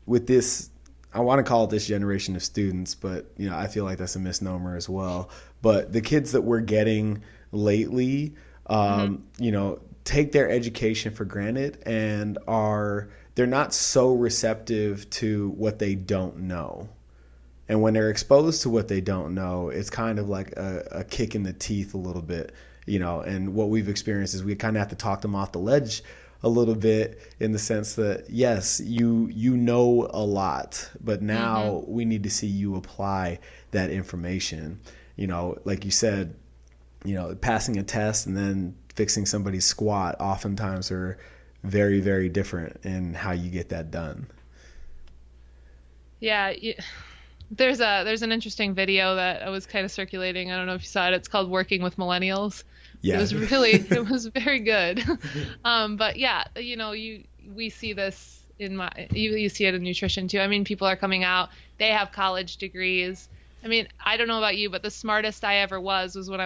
with this, I want to call it this generation of students, but I feel like that's a misnomer as well. But the kids that we're getting lately, take their education for granted, and they're not so receptive to what they don't know. And when they're exposed to what they don't know, it's kind of like a kick in the teeth a little bit, and what we've experienced is we kind of have to talk them off the ledge a little bit, in the sense that, yes, you know a lot, but now we need to see you apply that information. Like you said, passing a test and then fixing somebody's squat oftentimes are very, very different in how you get that done. Yeah. There's an interesting video that was kind of circulating. I don't know if you saw it. It's called Working with Millennials. Yeah. It was very good. But yeah, we see this you see it in nutrition too. I mean, people are coming out, they have college degrees. I mean, I don't know about you, but the smartest I ever was when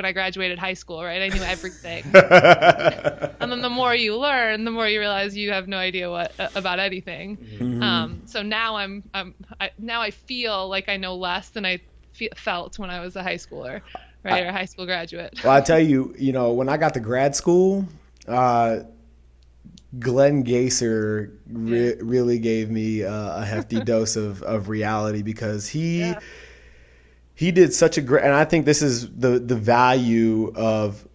I graduated high school, right? I knew everything. And then the more you learn, the more you realize you have no idea about anything. So now I feel like I know less than I felt when I was a high schooler, right? Or a high school graduate. Well, I tell you, when I got to grad school, Glenn Gaser really gave me a hefty dose of reality, because he did such a great, and I think this is the value of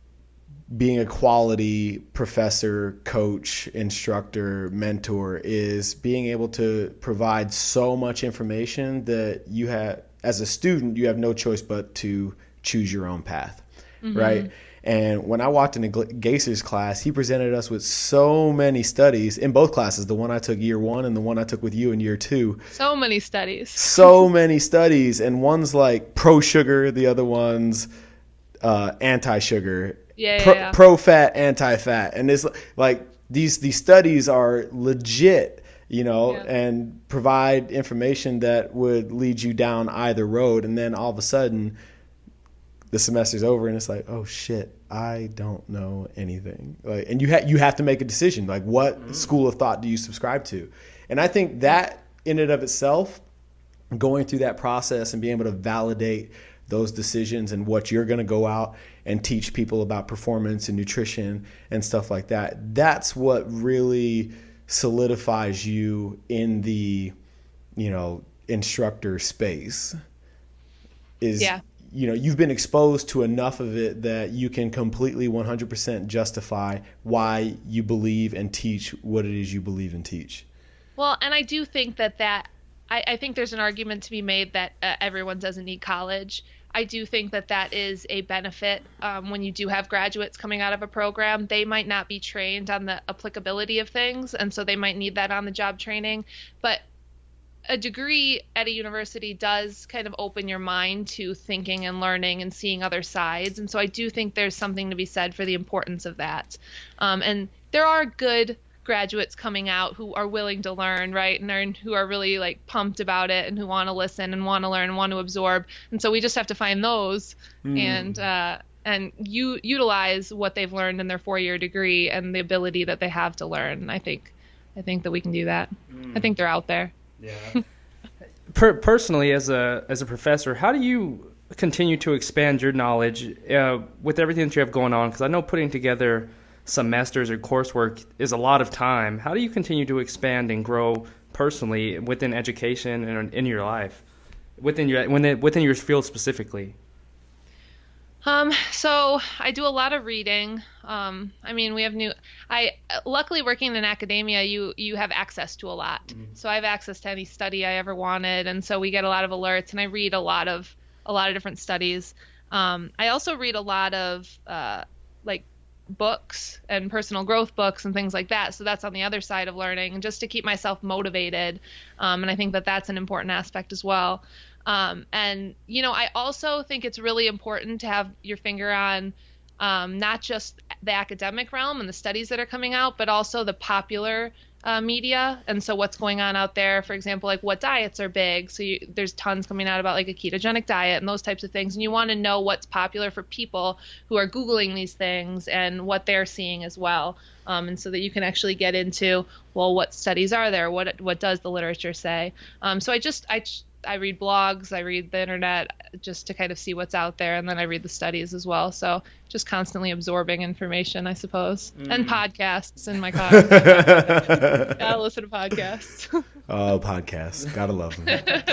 being a quality professor, coach, instructor, mentor, is being able to provide so much information that you have, as a student, you have no choice but to choose your own path, right? And when I walked into Gaser's class, he presented us with so many studies in both classes, the one I took year 1 and the one I took with you in year 2. So many studies. So many studies. And one's like pro-sugar, the other one's anti-sugar. Pro-fat, anti-fat. And it's like these studies are legit, and provide information that would lead you down either road. And then all of a sudden, the semester's over and it's like, oh shit, I don't know anything. Like, and you have to make a decision. Like, what school of thought do you subscribe to? And I think that in and of itself, going through that process and being able to validate those decisions and what you're going to go out and teach people about performance and nutrition and stuff like that, that's what really solidifies you in the, instructor space. You've been exposed to enough of it that you can completely 100% justify why you believe and teach what it is you believe and teach. Well, and I do think I think there's an argument to be made that everyone doesn't need college. I do think that is a benefit when you do have graduates coming out of a program. They might not be trained on the applicability of things, and so they might need that on-the-job training. But a degree at a university does kind of open your mind to thinking and learning and seeing other sides. And so I do think there's something to be said for the importance of that. And there are good graduates coming out who are willing to learn, right? And who are really like pumped about it and who want to listen and want to learn and want to absorb. And so we just have to find those and utilize what they've learned in their 4-year degree and the ability that they have to learn. And I think that we can do that. I think they're out there. Yeah. Personally, as a professor, how do you continue to expand your knowledge with everything that you have going on? Because I know putting together semesters or coursework is a lot of time. How do you continue to expand and grow personally within education and in your life, within your field specifically? So I do a lot of reading. We have luckily working in academia, you have access to a lot. So I have access to any study I ever wanted. And so we get a lot of alerts, and I read a lot of different studies. I also read a lot of, books and personal growth books and things like that. So that's on the other side of learning, just to keep myself motivated. And I think that's an important aspect as well. I also think it's really important to have your finger on not just the academic realm and the studies that are coming out, but also the popular media. And so what's going on out there, for example, like what diets are big. So there's tons coming out about like a ketogenic diet and those types of things. And you want to know what's popular for people who are Googling these things and what they're seeing as well. And so that you can actually get into, well, what studies are there? What does the literature say? So I read blogs, I read the internet just to kind of see what's out there, and then I read the studies as well. So just constantly absorbing information, I suppose, and podcasts in my car. Gotta listen to podcasts. Oh, podcasts. Gotta love them.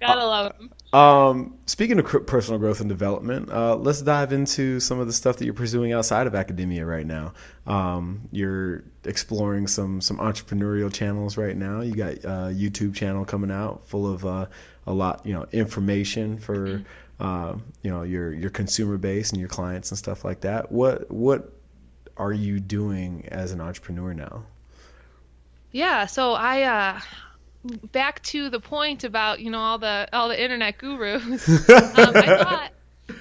Gotta love them. Speaking of personal growth and development, let's dive into some of the stuff that you're pursuing outside of academia right now. You're exploring some entrepreneurial channels right now. You got a YouTube channel coming out full of a lot, information for your consumer base and your clients and stuff like that. What are you doing as an entrepreneur now? Yeah, so I back to the point about all the internet gurus.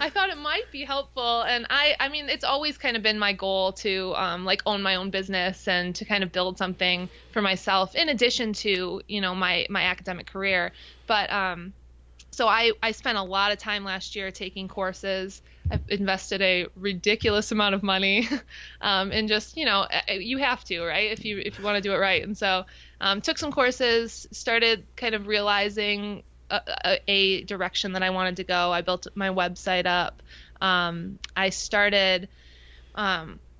I thought it might be helpful, and I mean it's always kind of been my goal to own my own business and to kind of build something for myself in addition to my academic career. But so I spent a lot of time last year taking courses. I've invested a ridiculous amount of money and just you have to, right, if you want to do it right. And so took some courses, started kind of realizing a direction that I wanted to go. I built my website up. I started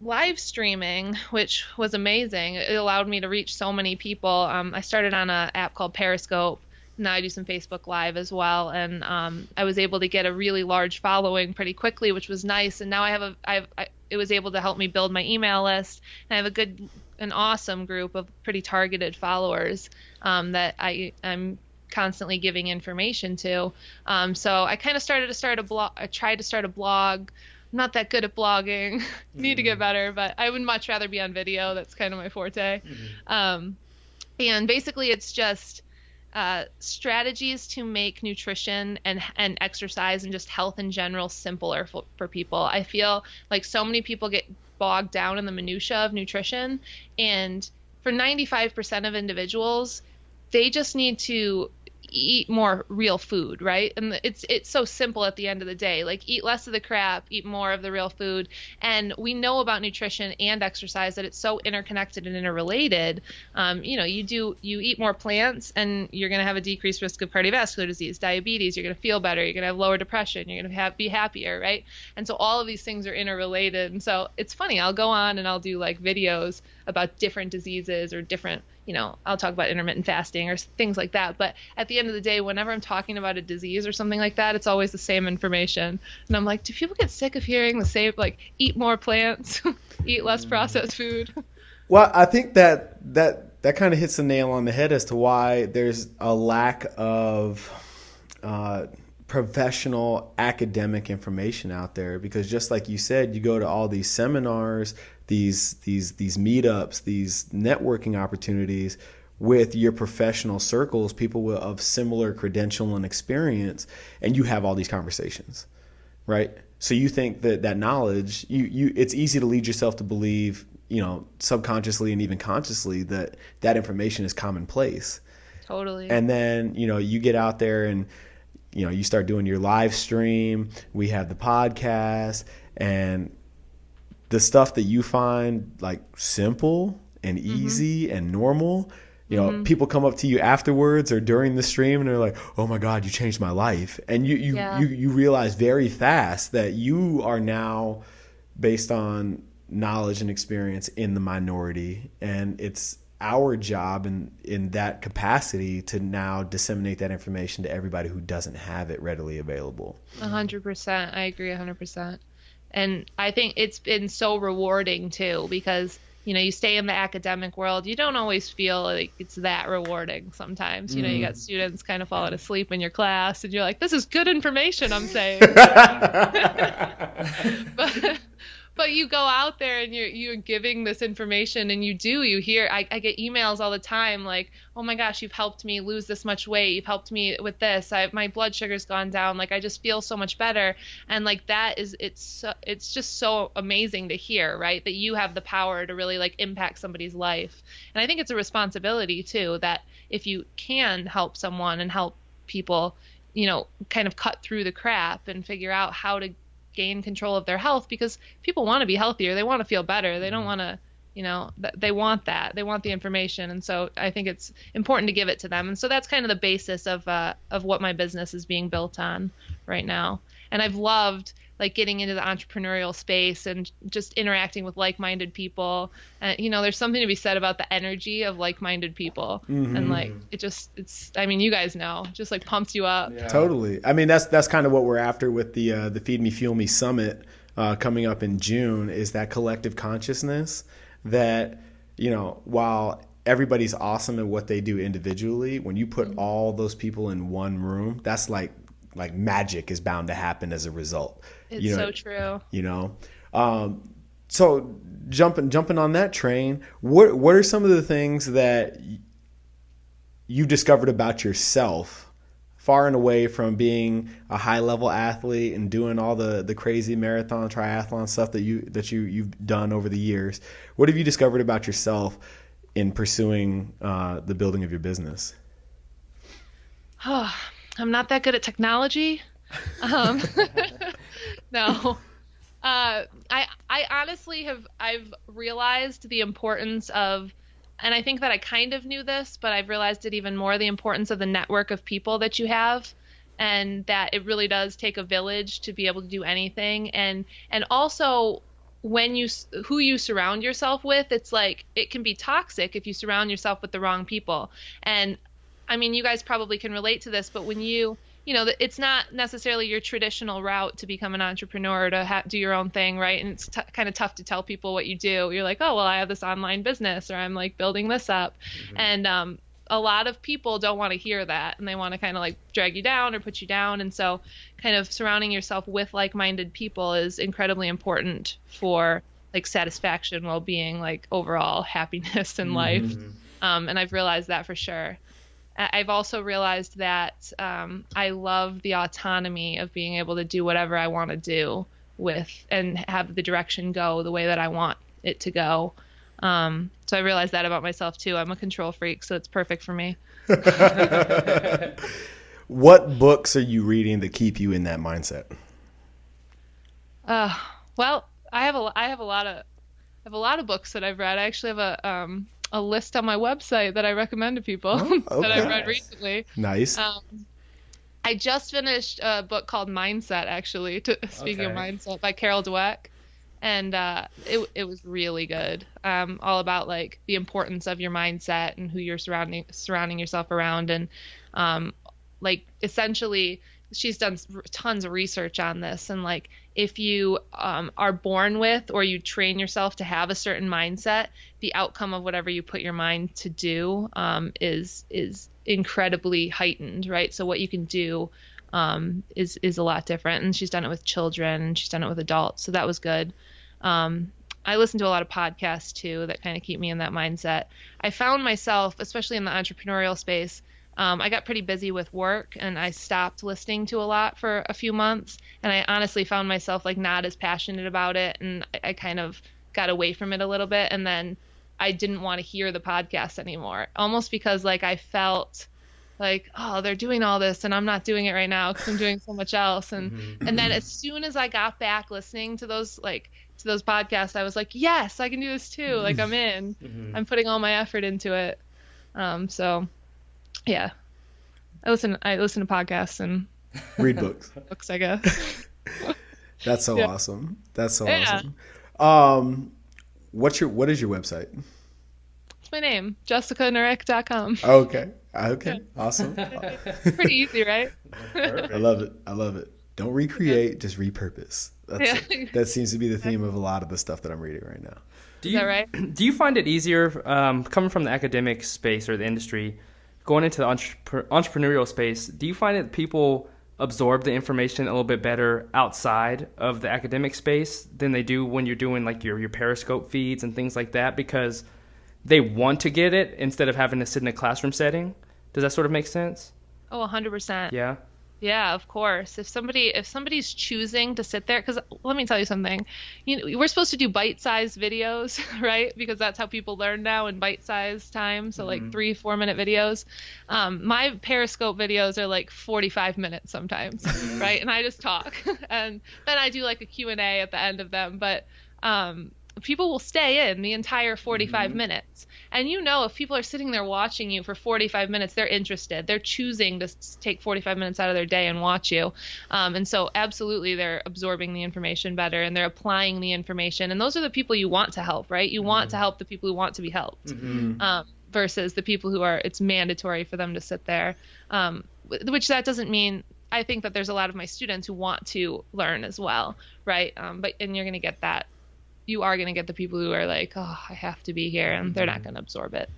live streaming, which was amazing. It allowed me to reach so many people. I started on an app called Periscope. Now I do some Facebook Live as well, and I was able to get a really large following pretty quickly, which was nice. And now it was able to help me build my email list. And I have an awesome group of pretty targeted followers that I'm constantly giving information to. So I kind of tried to start a blog. I'm not that good at blogging. Need to get better, but I would much rather be on video. That's kind of my forte. And basically it's just strategies to make nutrition and exercise and just health in general simpler for people. I feel like so many people get bogged down in the minutia of nutrition, and for 95% of individuals, they just need to eat more real food, right? And it's so simple at the end of the day. Like, eat less of the crap, eat more of the real food. And we know about nutrition and exercise that it's so interconnected and interrelated. You eat more plants and you're going to have a decreased risk of cardiovascular disease, diabetes, you're going to feel better, you're going to have lower depression, you're going to be happier, right? And so all of these things are interrelated. And so it's funny, I'll go on and I'll do like videos about different diseases or different, I'll talk about intermittent fasting or things like that. But at the end of the day, whenever I'm talking about a disease or something like that, it's always the same information. And I'm like, do people get sick of hearing the same, like, eat more plants, eat less processed food? Well, I think that kind of hits the nail on the head as to why there's a lack of professional academic information out there, because just like you said, you go to all these seminars, these meetups, these networking opportunities with your professional circles, people of similar credential and experience, and you have all these conversations, right? So you think that knowledge, it's easy to lead yourself to believe, subconsciously and even consciously, that information is commonplace. Totally. And then, you get out there and, you start doing your live stream. We have the podcast, and the stuff that you find like simple and easy and normal, people come up to you afterwards or during the stream and they're like, oh my God, you changed my life. And you realize very fast that you are now, based on knowledge and experience, in the minority. And it's our job in that capacity to now disseminate that information to everybody who doesn't have it readily available. 100%. I agree 100%. And I think it's been so rewarding too, because, you stay in the academic world, you don't always feel like it's that rewarding sometimes. You got students kind of falling asleep in your class and you're like, this is good information I'm saying. But you go out there and you're giving this information, and you hear, I get emails all the time like, oh my gosh, you've helped me lose this much weight. You've helped me with this. My blood sugar's gone down. Like, I just feel so much better. And like, it's just so amazing to hear, right? That you have the power to really like impact somebody's life. And I think it's a responsibility too, that if you can help someone and help people, kind of cut through the crap and figure out how to gain control of their health, because people want to be healthier. They want to feel better. They don't want to, they want that. They want the information. And so I think it's important to give it to them. And so that's kind of the basis of what my business is being built on right now. And I've loved like getting into the entrepreneurial space and just interacting with like-minded people. There's something to be said about the energy of like-minded people. And like, you guys know, just like pumps you up. Yeah. Totally. I mean, that's kind of what we're after with the Feed Me, Fuel Me Summit coming up in June, is that collective consciousness that, while everybody's awesome at what they do individually, when you put all those people in one room, that's like magic is bound to happen as a result. It's so true. So jumping on that train, what are some of the things that you discovered about yourself, far and away from being a high level athlete and doing all the crazy marathon, triathlon stuff that you've done over the years? What have you discovered about yourself in pursuing the building of your business? I'm not that good at technology. No. I honestly I've realized the importance of, and I think that I kind of knew this, but I've realized it even more, the importance of the network of people that you have, and that it really does take a village to be able to do anything. And also who you surround yourself with, it's like it can be toxic if you surround yourself with the wrong people. And I mean, you guys probably can relate to this, but when it's not necessarily your traditional route to become an entrepreneur, to do your own thing, right? And it's kind of tough to tell people what you do. You're like, oh, well, I have this online business, or I'm like building this up. And a lot of people don't want to hear that, and they want to kind of like drag you down or put you down. And so kind of surrounding yourself with like-minded people is incredibly important for like satisfaction, well-being, like overall happiness in life. And I've realized that for sure. I've also realized that I love the autonomy of being able to do whatever I want to do and have the direction go the way that I want it to go. So I realized that about myself too. I'm a control freak, so it's perfect for me. What books are you reading that keep you in that mindset? Well, I have a lot of books that I've read. I actually have a list on my website that I recommend to people that I've read recently. Nice. I just finished a book called Mindset, actually, speaking of mindset, by Carol Dweck. And it was really good. All about like the importance of your mindset and who you're surrounding yourself around. And like essentially she's done tons of research on this. And like if you are born with, or you train yourself to have a certain mindset, the outcome of whatever you put your mind to do is incredibly heightened, right? So what you can do is a lot different. And she's done it with children, and she's done it with adults. So that was good. I listen to a lot of podcasts too that kind of keep me in that mindset. I found myself, especially in the entrepreneurial space, I got pretty busy with work, and I stopped listening to a lot for a few months. And I honestly found myself like not as passionate about it. And I kind of got away from it a little bit. And then I didn't want to hear the podcast anymore, almost because like I felt like, oh, they're doing all this and I'm not doing it right now because I'm doing so much else. And and then as soon as I got back listening to those podcasts, I was like, yes, I can do this too. Like I'm in. I'm putting all my effort into it. So yeah, I listen to podcasts and read books. Books, I guess. That's so awesome. That's so awesome. What is your website? It's my name, JessicaKnurick.com. Okay. Awesome. Pretty easy, right? I love it. Don't recreate, just repurpose. That seems to be the theme of a lot of the stuff that I'm reading right now. Is that right? Do you find it easier coming from the academic space or the industry, going into the entrepreneurial space? Do you find that people absorb the information a little bit better outside of the academic space than they do when you're doing like your Periscope feeds and things like that, because they want to get it instead of having to sit in a classroom setting? Does that sort of make sense? Oh, 100%. Yeah. Yeah, of course. If somebody's choosing to sit there, because let me tell you something, we're supposed to do bite-sized videos, right? Because that's how people learn now, in bite-sized time. So like 3-4 minute videos. My Periscope videos are like 45 minutes sometimes, right? And I just talk, and then I do like a Q&A at the end of them. But people will stay in the entire 45 minutes. And if people are sitting there watching you for 45 minutes, they're interested. They're choosing to take 45 minutes out of their day and watch you. And so absolutely they're absorbing the information better, and they're applying the information. And those are the people you want to help, right? You want to help the people who want to be helped, versus the people who it's mandatory for them to sit there. Which that doesn't mean, I think that there's a lot of my students who want to learn as well, right? And you're going to get that. You are going to get the people who are like, oh, I have to be here, and they're not going to absorb it,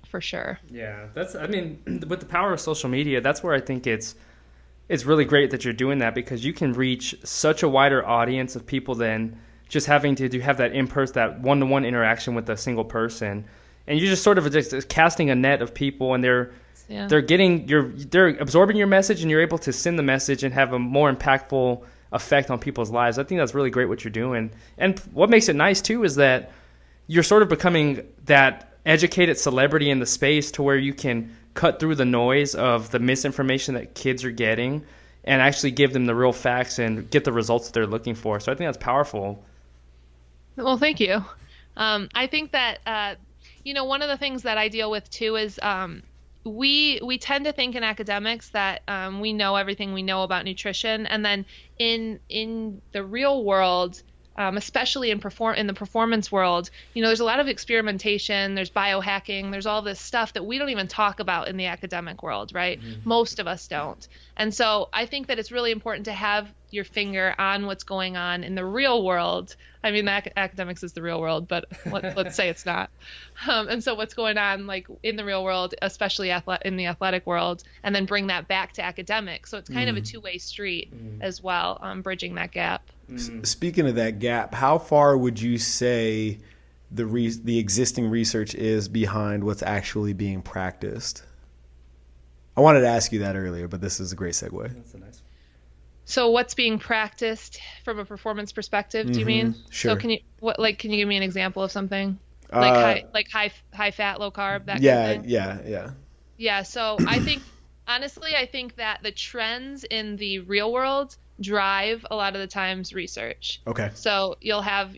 for sure. Yeah, with the power of social media, that's where I think it's really great that you're doing that, because you can reach such a wider audience of people than just having to have that in-person, that one-to-one interaction with a single person. And you're just sort of just casting a net of people, and they're absorbing your message, and you're able to send the message and have a more impactful effect on people's lives. I think that's really great what you're doing. And what makes it nice too is that you're sort of becoming that educated celebrity in the space, to where you can cut through the noise of the misinformation that kids are getting and actually give them the real facts and get the results that they're looking for. So I think that's powerful. Well, thank you. I think that one of the things that I deal with too is we tend to think in academics that we know everything we know about nutrition, and then in the real world, especially in the performance world, there's a lot of experimentation, there's biohacking, there's all this stuff that we don't even talk about in the academic world, right? Mm-hmm. Most of us don't. And so I think that it's really important to have your finger on what's going on in the real world. I mean, academics is the real world, but let's say it's not. And so what's going on like in the real world, especially in the athletic world, and then bring that back to academics. So it's kind of a two-way street as well, bridging that gap. Speaking of that gap, how far would you say the existing research is behind what's actually being practiced? I wanted to ask you that earlier, but this is a great segue. That's a nice one. So what's being practiced from a performance perspective, do you mean? Sure. So can you give me an example of something? Like high fat, low carb, that kind of thing? Yeah. Yeah, so I think that the trends in the real world drive a lot of the times research. Okay. So you'll have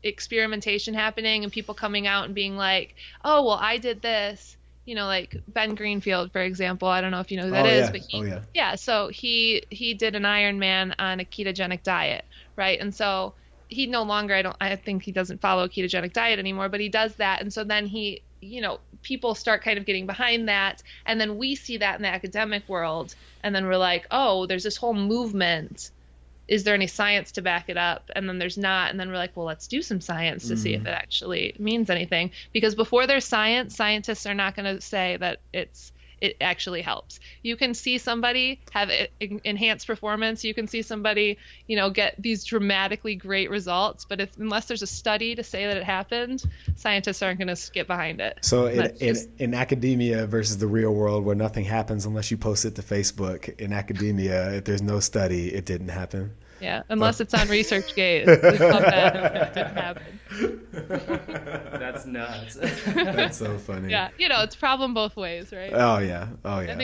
experimentation happening and people coming out and being like, "Oh, well, I did this." Like Ben Greenfield, for example. I don't know if you know who that is, but so he did an Ironman on a ketogenic diet, right? And so he no longer, I think he doesn't follow a ketogenic diet anymore, but he does that. And so then people start kind of getting behind that. And then we see that in the academic world. And then we're like, oh, there's this whole movement. Is there any science to back it up? And then there's not. And then we're like, well, let's do some science to see if it actually means anything. Because before there's science, scientists are not going to say that it actually helps. You can see somebody have enhanced performance. You can see somebody, get these dramatically great results. But unless there's a study to say that it happened, scientists aren't going to get behind it. So in academia versus the real world, where nothing happens unless you post it to Facebook, in academia, if there's no study, it didn't happen. Yeah, unless it's on ResearchGate, it's not bad. It didn't happen. That's nuts. That's so funny. Yeah, it's a problem both ways, right? Oh yeah. I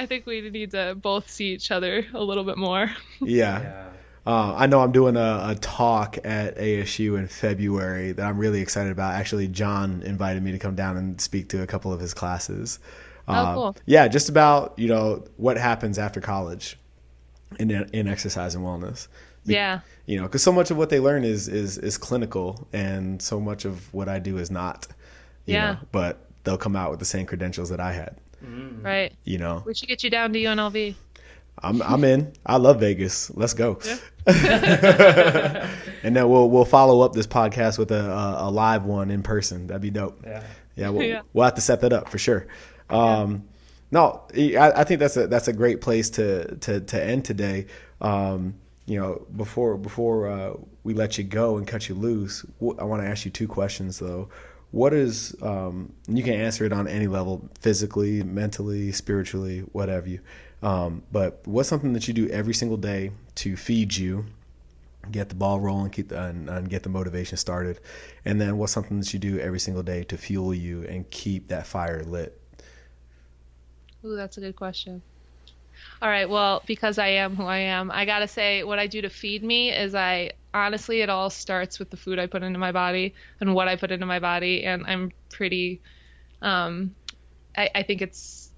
think we need to both see each other a little bit more. Yeah. I know I'm doing a talk at ASU in February that I'm really excited about. Actually, John invited me to come down and speak to a couple of his classes. Cool. Yeah, just about what happens after college in exercise and wellness. Because so much of what they learn is clinical, and so much of what I do is not. You know, but they'll come out with the same credentials that I had. Right. We should get you down to UNLV. I'm in. I love Vegas. Let's go. Yeah. And then we'll follow up this podcast with a live one in person. That'd be dope. Yeah. We'll have to set that up for sure. No, I think that's a great place to end today. Before we let you go and cut you loose, I want to ask you two questions though. What is you can answer it on any level, physically, mentally, spiritually, whatever you. But what's something that you do every single day to feed you, get the ball rolling, and get the motivation started, and then what's something that you do every single day to fuel you and keep that fire lit? Ooh, that's a good question. All right, well, because I am who I am, I gotta say what I do to feed me is honestly, it all starts with the food I put into my body and what I put into my body, and I'm pretty, I think it's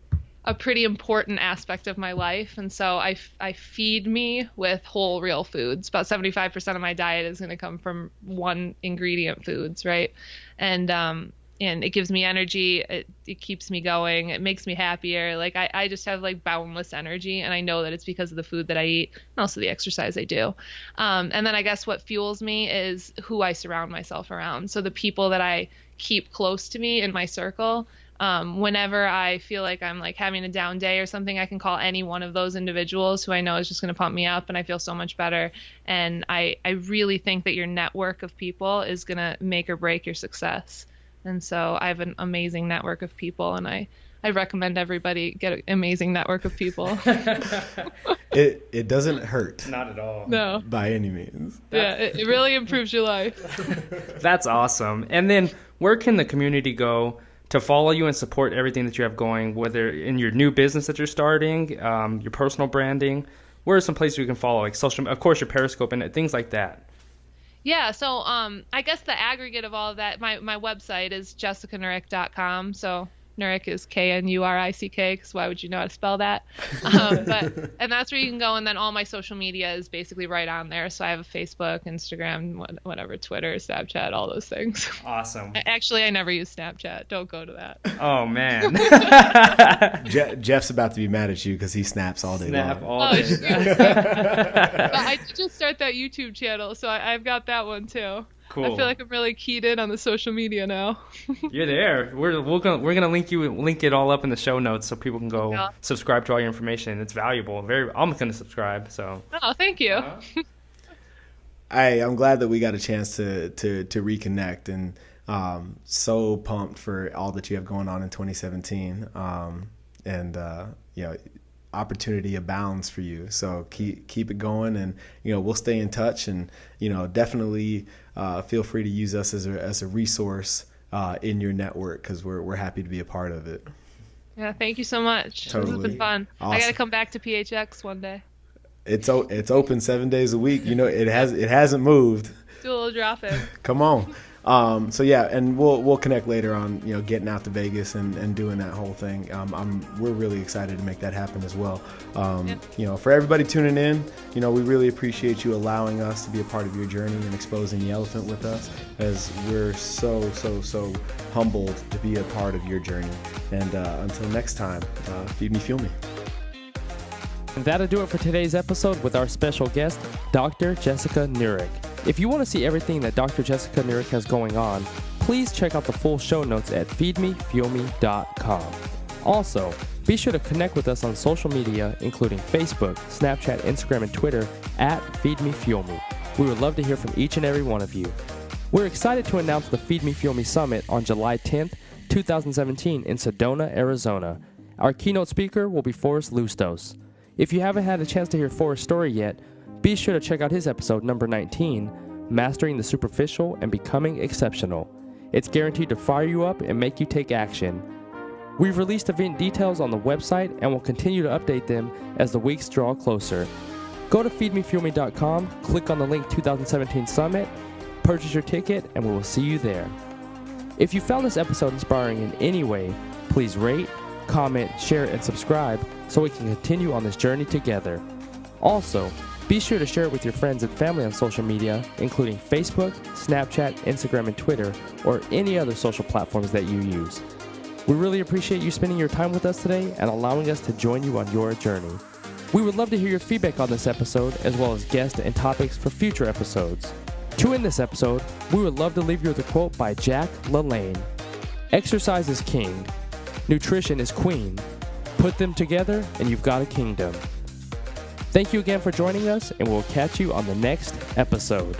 a pretty important aspect of my life, and so I feed me with whole, real foods. About 75% of my diet is going to come from one ingredient foods, right? And it gives me energy. It keeps me going. It makes me happier. Like I just have like boundless energy, and I know that it's because of the food that I eat and also the exercise I do. And then I guess what fuels me is who I surround myself around. So the people that I keep close to me in my circle. Whenever I feel like I'm like having a down day or something, I can call any one of those individuals who I know is just going to pump me up, and I feel so much better. And I really think that your network of people is going to make or break your success. And so I have an amazing network of people, and I recommend everybody get an amazing network of people. It doesn't hurt. Not at all. No. By any means. Yeah, it really improves your life. That's awesome. And then where can the community go to follow you and support everything that you have going, whether in your new business that you're starting, your personal branding? Where are some places you can follow, like social, of course, your Periscope and things like that? Yeah, so I guess the aggregate of all of that, my website is jessicaknurick.com. So Knurick is Knurick, because why would you know how to spell that? And that's where you can go. And then all my social media is basically right on there. So I have a Facebook, Instagram, whatever, Twitter, Snapchat, all those things. Awesome. Actually, I never use Snapchat. Don't go to that. Oh, man. Jeff's about to be mad at you because he snaps all day long. All day. But I did just start that YouTube channel, so I've got that one too. Cool. I feel like I'm really keyed in on the social media now. You're there. We're gonna link it all up in the show notes so people can go subscribe to all your information. It's valuable. I'm gonna subscribe. So. Oh, thank you. I'm glad that we got a chance to reconnect, and so pumped for all that you have going on in 2017. Opportunity abounds for you. So keep it going, and we'll stay in touch, and definitely feel free to use us as a resource in your network, because we're happy to be a part of it. Yeah, thank you so much. Totally. This has been fun. Awesome. I got to come back to PHX one day. It's open 7 days a week. It hasn't moved. Do a little drop in. Come on. So yeah, and we'll connect later on, getting out to Vegas and doing that whole thing. We're really excited to make that happen as well. For everybody tuning in, we really appreciate you allowing us to be a part of your journey and exposing the elephant with us, as we're so humbled to be a part of your journey. And until next time, feed me, fuel me. And that'll do it for today's episode with our special guest, Dr. Jessica Knurick. If you want to see everything that Dr. Jessica Knurick has going on, please check out the full show notes at feedmefuelme.com. Also, be sure to connect with us on social media, including Facebook, Snapchat, Instagram, and Twitter at feedmefuelme. We would love to hear from each and every one of you. We're excited to announce the Feed Me Fuel Me Summit on July 10th, 2017 in Sedona, Arizona. Our keynote speaker will be Forrest Lustos. If you haven't had a chance to hear Forrest's story yet, be sure to check out his episode number 19, Mastering the Superficial and Becoming Exceptional. It's guaranteed to fire you up and make you take action. We've released event details on the website and will continue to update them as the weeks draw closer. Go to feedmefuelme.com, click on the link 2017 Summit, purchase your ticket, and we will see you there. If you found this episode inspiring in any way, please rate, comment, share, and subscribe so we can continue on this journey together. Also, be sure to share it with your friends and family on social media, including Facebook, Snapchat, Instagram, and Twitter, or any other social platforms that you use. We really appreciate you spending your time with us today and allowing us to join you on your journey. We would love to hear your feedback on this episode, as well as guests and topics for future episodes. To end this episode, we would love to leave you with a quote by Jack LaLanne. Exercise is king. Nutrition is queen. Put them together and you've got a kingdom. Thank you again for joining us, and we'll catch you on the next episode.